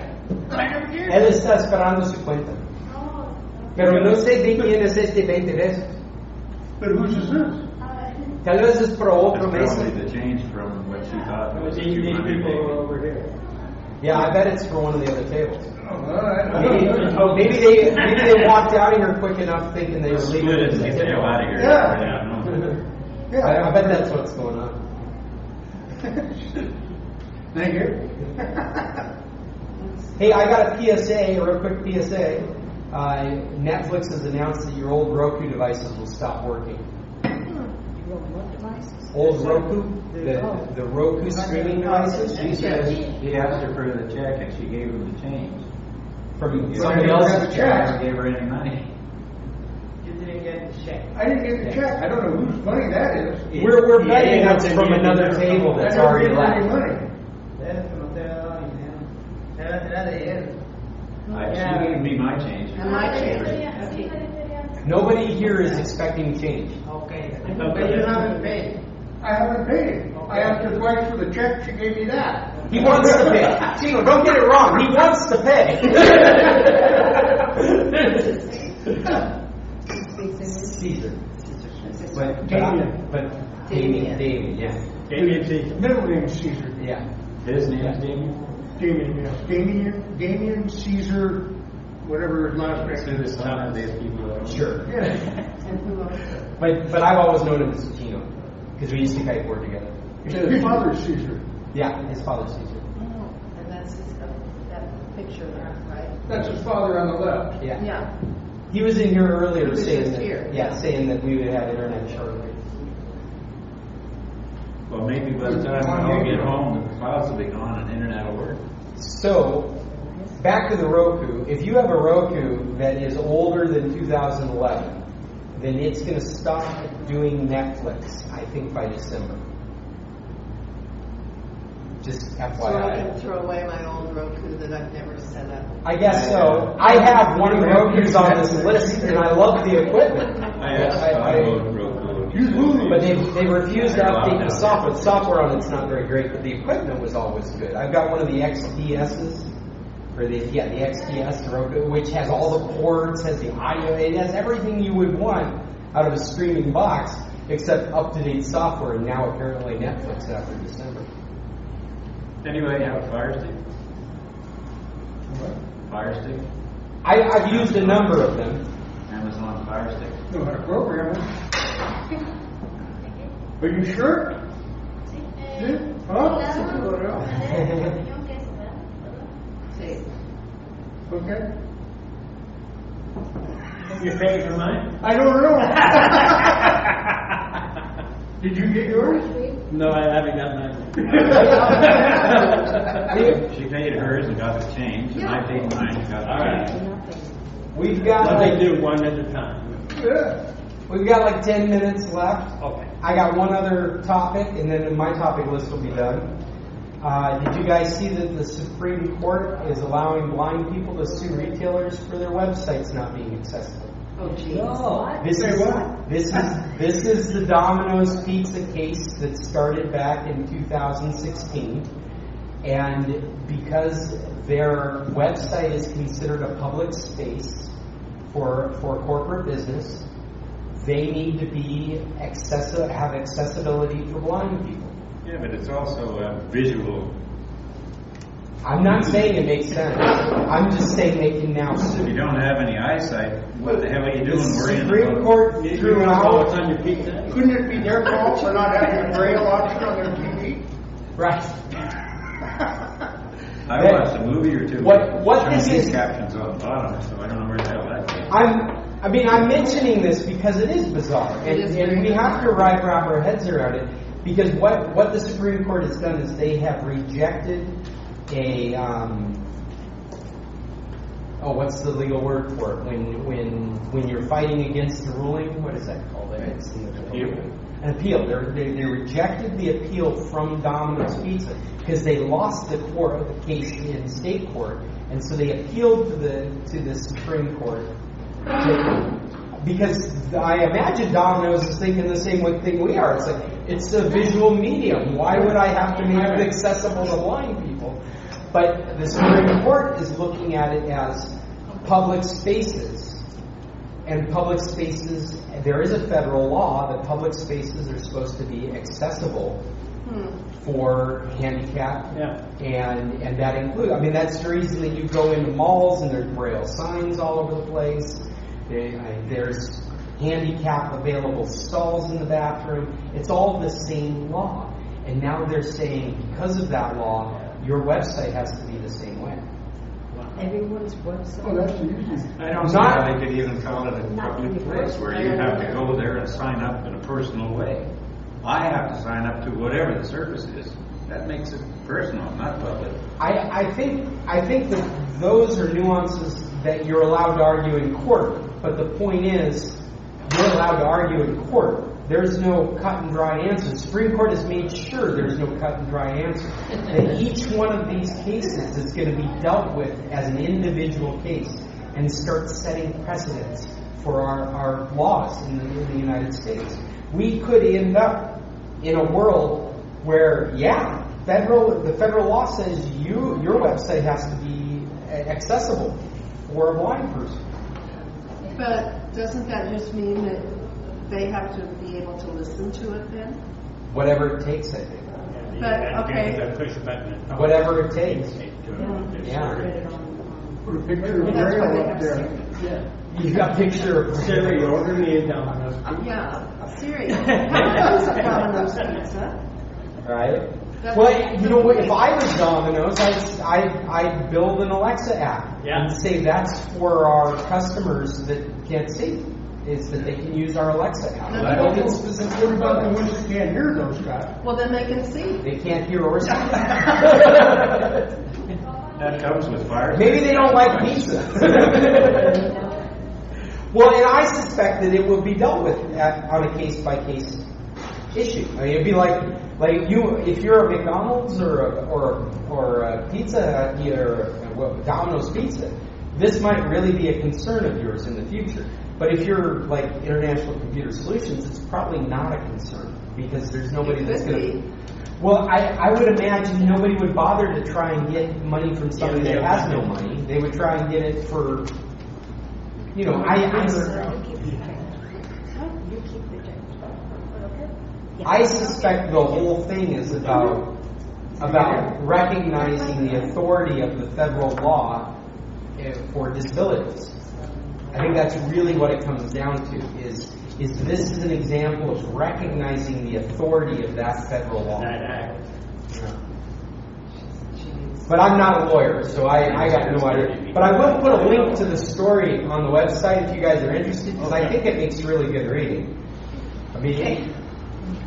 Él está esperando su cuenta. Pero no sé de quién es este 20 pesos. But whose is this? Tal vez es para otro That's mes. probably the change from what she thought was These 200 people maybe. over here. Yeah, I bet it's for one of the other tables. Oh, Maybe they walked out of here quick enough thinking they were Split leaving. it and get the hell out of here. Yeah. I bet that's what's going on. Thank you. Hey, I got a PSA, a real quick PSA. Netflix has announced that your old Roku devices will stop working. Old Roku, the Roku streaming devices. She said he asked her for the check and she gave him the change. From He somebody else. else's check. Never gave her any money. You didn't get the check. I didn't get the check. I don't know whose money that is. We're betting that's from another table that's already I never gave her any left. money. She gave me my change. And my change. Nobody here is expecting change. Okay. But you haven't paid. I haven't paid it. I asked her twice for the check. She gave me that. He wants to pay. Chino, don't get it wrong. He wants to pay. Caesar. But Damien, yeah. Damien Caesar. Middle name is Caesar. Yeah. His name is Damien? Damien, yes. Damien Caesar, whatever his last Through name the is. son of these people that own it. Sure. Yes. And who owns it? But I've always known him as Chino because we used to kiteboard together. His father's Caesar. Yeah, his father's Caesar. Oh, and that's that picture there, right? That's his father on the left. Yeah. Yeah. He was in here earlier He was saying just that. here. Yeah, saying that we would have internet shortly. Well, maybe by the time we all get home, the clouds will be gone and internet will work. So, back to the Roku. If you have a Roku that is older than 2011, then it's going to stop doing Netflix, I think, by December. Just So I FYI. can throw away my old Roku that I've never set up. I guess so. I have one of the Rokus on this list, and I love the equipment. I asked I voted Roku. But they refused to update the software. The software on it's not very great, but the equipment was always good. I've got one of the XPSs, or the XPS Roku, which has all the ports, has the audio, it has everything you would want out of a streaming box, except up-to-date software, and now apparently Netflix after December. Anybody have a Fire Stick? Fire Stick? I've used a number of them. Amazon Fire Stick? Know how to program it. Are you sure? Huh? See, Okay. You paid for mine? I don't know. Did you get yours? No, I haven't got mine. She paid hers and got the change, and I paid mine and got the All right. change. We've got What they do one at a time. Yeah. We've got like 10 minutes left. Okay. I got one other topic, and then my topic list will be done. Did you guys see that the Supreme Court is allowing blind people to sue retailers for their websites not being accessible? oh geez. This is the Domino's Pizza case that started back in 2016. And because their website is considered a public space for corporate business, they need to be have accessibility for blind people. Yeah, but it's also a visual. I'm not saying it makes sense. I'm just saying they can now If sue. you don't have any eyesight, what the hell are you The doing worrying Supreme about? Court Oh, threw out it's on your pizza. Couldn't it be their fault for not having a braille option on their TV? right. I watched a movie or two. What showing this these is- captions on the bottom, so I don't know where the hell that came. I'm mentioning this because it is bizarre, It is and very we have to bizarre. wrap our heads around it. Because what the Supreme Court has done is they have rejected a what's the legal word for it when you're fighting against the ruling? What is that called? It's an appeal. They rejected the appeal from Domino's Pizza because they lost the case in state court, and so they appealed to the Supreme Court. Because I imagine Domino's is thinking the same thing we are. It's like, it's a visual medium. Why would I have to make it accessible to blind people? But the Supreme Court is looking at it as public spaces. And public spaces, there is a federal law that public spaces are supposed to be accessible for handicapped. Yeah. And that includes, that's the reason that you go into malls and there's braille signs all over the place. There's handicap available stalls in the bathroom. It's all the same law. And now they're saying because of that law, your website has to be the same way. Everyone's website. Oh, that's easy. I don't see how they could even call it a public place where you have to go there and sign up in a personal way. I have to sign up to whatever the service is. That makes it personal, not public. I think that those are nuances that you're allowed to argue in court. But the point is, you're allowed to argue in court. There's no cut and dry answer. The Supreme Court has made sure there's no cut and dry answer. And each one of these cases is going to be dealt with as an individual case and start setting precedents for our laws in the United States. We could end up in a world where, the federal law says your website has to be accessible for a blind person. But doesn't that just mean that they have to be able to listen to it then? Whatever it takes, I think. But, okay. Push a button. and talk. Whatever it takes. Yeah. Put a picture of That's why braille they up have there. Siri. Yeah. You got a picture of Siri, order me a Domino's pizza. Yeah, Siri. Domino's Pizza. right? That's- Well, you know what? If I was Domino's, I'd build an Alexa app Yeah. and say that's for our customers that can't see. Is that they can use our Alexa app? No, Build it What specifically about the for them. ones that can't hear those guys? Well, then they can see. They can't hear or see. That comes with fire. Maybe they don't like pizza. Well, and I suspect that it will be dealt with on a case-by-case issue. I mean, it'd be like you, if you're a McDonald's or a Pizza Hut or Domino's Pizza, this might really be a concern of yours in the future. But if you're like International Computer Solutions, it's probably not a concern because there's nobody It that's could going be. to. Well, I would imagine nobody would bother to try and get money from somebody that has no money. They would try and get it for, You keep the check. I suspect the whole thing is about recognizing the authority of the federal law for disabilities. I think that's really what it comes down to. Is this is an example of recognizing the authority of that federal law. That act. But I'm not a lawyer, so I got no idea. But I will put a link to the story on the website if you guys are interested, because I think it makes really good reading. I mean,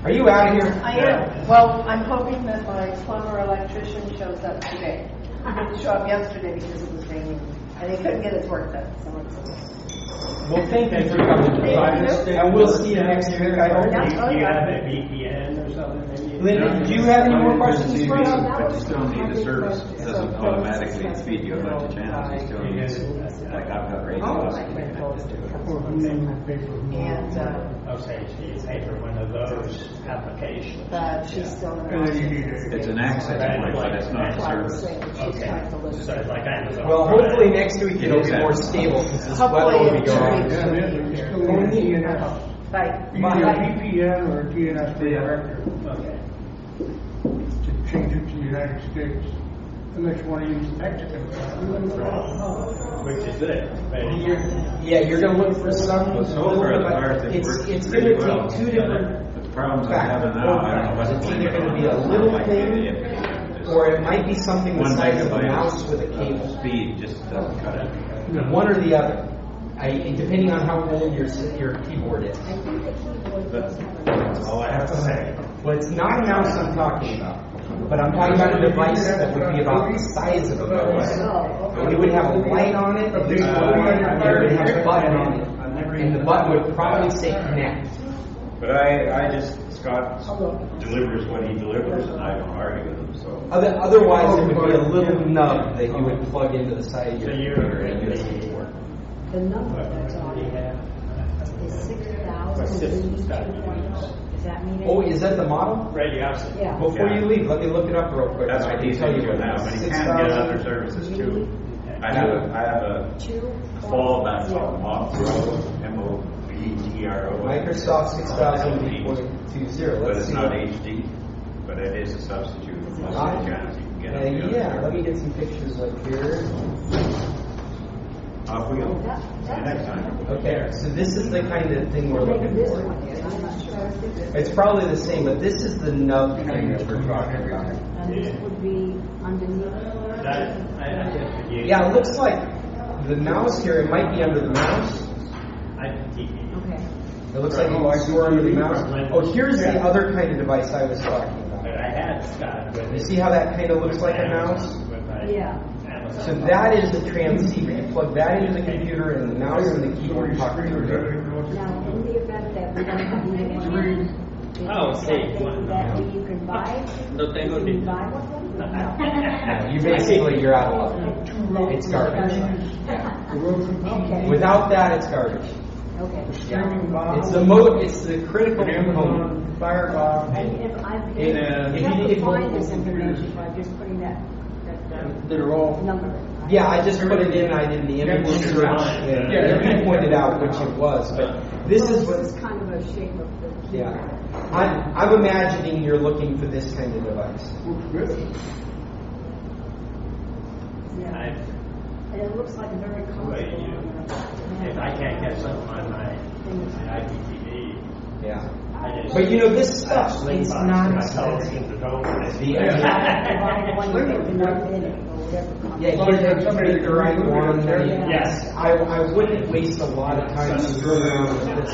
are you out of here? I am. Well, I'm hoping that my plumber electrician shows up today. He didn't show up yesterday because it was raining, and he couldn't get his work done. So Well, thank you for coming. And we'll see you next week, I hope. Do you have a VPN or something? Maybe? Linda, do you have any more questions for us? But you still need the service. It doesn't automatically feed you a bunch of channels. You still need, like I've got radio. goes to the Or council. who pay for who. And, Okay, so you pay for one of those applications. but she's still in. And then you need It's an access point, but it's not a That's why I was service. saying she's Okay. trying to live. So it's like Amazon. Well, hopefully next week it'll be more stable because this weather will be Hopefully gone. it's- Yeah, it is. You still need a TNS. Right. Either a VPN or a TNS for director Okay. to change it to the United States. Unless you want to use Mexican. Which is good. But Yeah, you're going to look for some. So far, the fire thing It's works going really to well. take two different. The problems I have now, I don't know what's It's going either going to be a on. little Like thing, the- or it might be something the 1 size of a megabyte mouse with a cable. Speed just doesn't cut it. One or the other, depending on how old your keyboard is. I think the keyboard does have a That's all I have to say. Well, it's not a mouse I'm talking about, but I'm talking about a device that would be about the size of a mouse. And it would have a light on it, and it would have a button on it, and the button would probably say connect. But I just, Scott delivers what he delivers, and I don't argue with him, so. Otherwise, it would be a little nub that you would plug into the side of your So computer you're and USB port. The number that's on it is 6,082. Does that mean it? Oh, is that the model? radiosity. Yeah. Before you leave, let me look it up real quick. That's I what can he's tell you doing what now, it but is. he can get other services too. I have a fallback called Montrose, MOVTRO. Microsoft 6000 But Let's it's see. not HD, but it is a substitute. Most Ah. of the channels you can get on the other Yeah, let service. me get some pictures up here. Off we go. See you next time. Okay, so this is the kind of thing we're looking This for. one is, I'm not sure. It's probably the same, but this is the nub thing that we're talking about. And this would be underneath. That, I just forget. Yeah, it looks like the mouse here, it might be under the mouse. I keep it. Okay. It looks like you can store under the mouse. Oh, here's the other kind of device I was talking about. But I had Scott with You it. see how that kind of looks like a mouse? With my Yeah. Amazon. So that is the transceiver. You plug that into the computer and the mouse and the keyboard talk to each other. Now, in the event that we don't have any one. Oh, see. That you can buy. No tengo Can ni- you buy one? Yeah, you're out of luck. It's garbage. Okay. Without that, it's garbage. Okay. It's the critical component. Firefox. And if I'm, If- if if you you- have if- to find this information by just putting that They're all. number. Yeah, I just put it in. I did the image search. And you pointed out which it was, but this is what. This is kind of a shape of the. Yeah, I'm imagining you're looking for this kind of device. Looks good. Yeah. I- And it looks like a very comfortable. Well, If I can't get something on my IPTV, Yeah, I just. but you know this stuff. Sling It's box not my expensive. television to go with it. The- Buy one, you get the note in it, or whatever. Yeah, you have to pick the right one. Yes. I wouldn't waste a lot of time screwing around with this.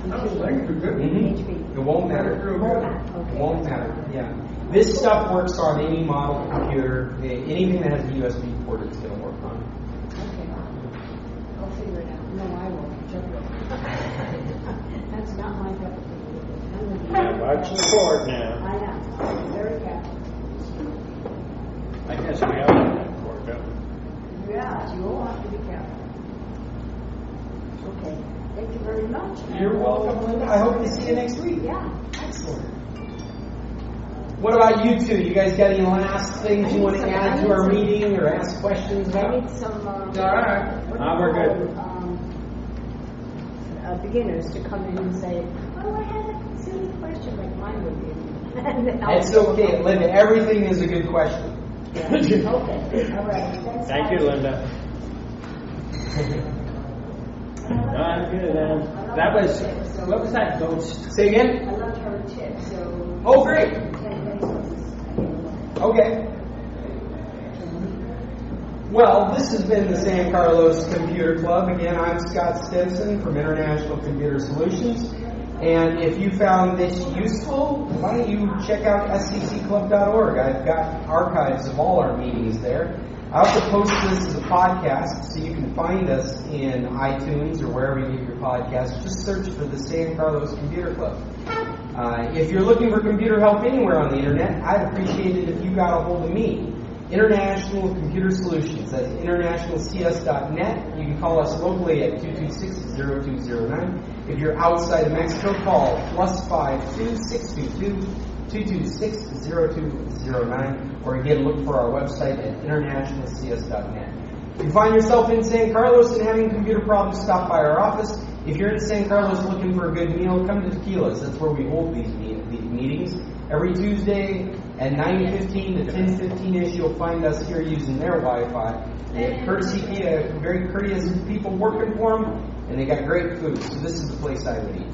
Things are good. It won't matter. It won't matter. Yeah. This stuff works on any model computer. Anything that has a USB port, it's going to work on. Okay. I'll figure it out. No, I won't. That's not my cup of tea. Watch the cord now. I am. Very careful. I guess we all have that cord, don't we? Yeah, you all have to be careful. Okay. Thank you very much. You're welcome, Linda. I hope to see you next week. Yeah. Excellent. What about you two? You guys got any last things you want to add to our meeting or ask questions I about? need some, All right. what do you We're call good. them, beginners to come in and say, oh, I had a silly question like mine would be. And I'll- It's okay, Linda. Everything is a good question. Yeah. Okay, all right. Thanks. Thank you, Linda. No, I'm good. That was, what was that ghost? Say again? I left her a tip, so. Oh, great. 10 pesos. Okay. Well, this has been the San Carlos Computer Club. Again, I'm Scott Stinson from International Computer Solutions. And if you found this useful, why don't you check out scclub.org. I've got archives of all our meetings there. I also post this as a podcast, so you can find us in iTunes or wherever you get your podcasts. Just search for the San Carlos Computer Club. If you're looking for computer help anywhere on the internet, I'd appreciate it if you got a hold of me. International Computer Solutions. That's internationalcs.net. You can call us locally at 226-0209. If you're outside of Mexico, call +52-622-226-0209. Or again, look for our website at internationalcs.net. If you find yourself in San Carlos and having computer problems, stop by our office. If you're in San Carlos looking for a good meal, come to Tequila's. That's where we hold these meetings. Every Tuesday at 9:15 to 10:15ish, you'll find us here using their Wi-Fi. They have very courteous people working for them, and they got great food. So this is the place I would eat.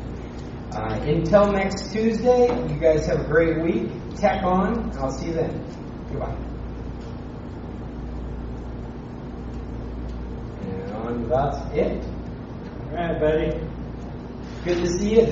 Until next Tuesday, you guys have a great week. Tech on. I'll see you then. Goodbye. And that's it. All right, buddy. Good to see you.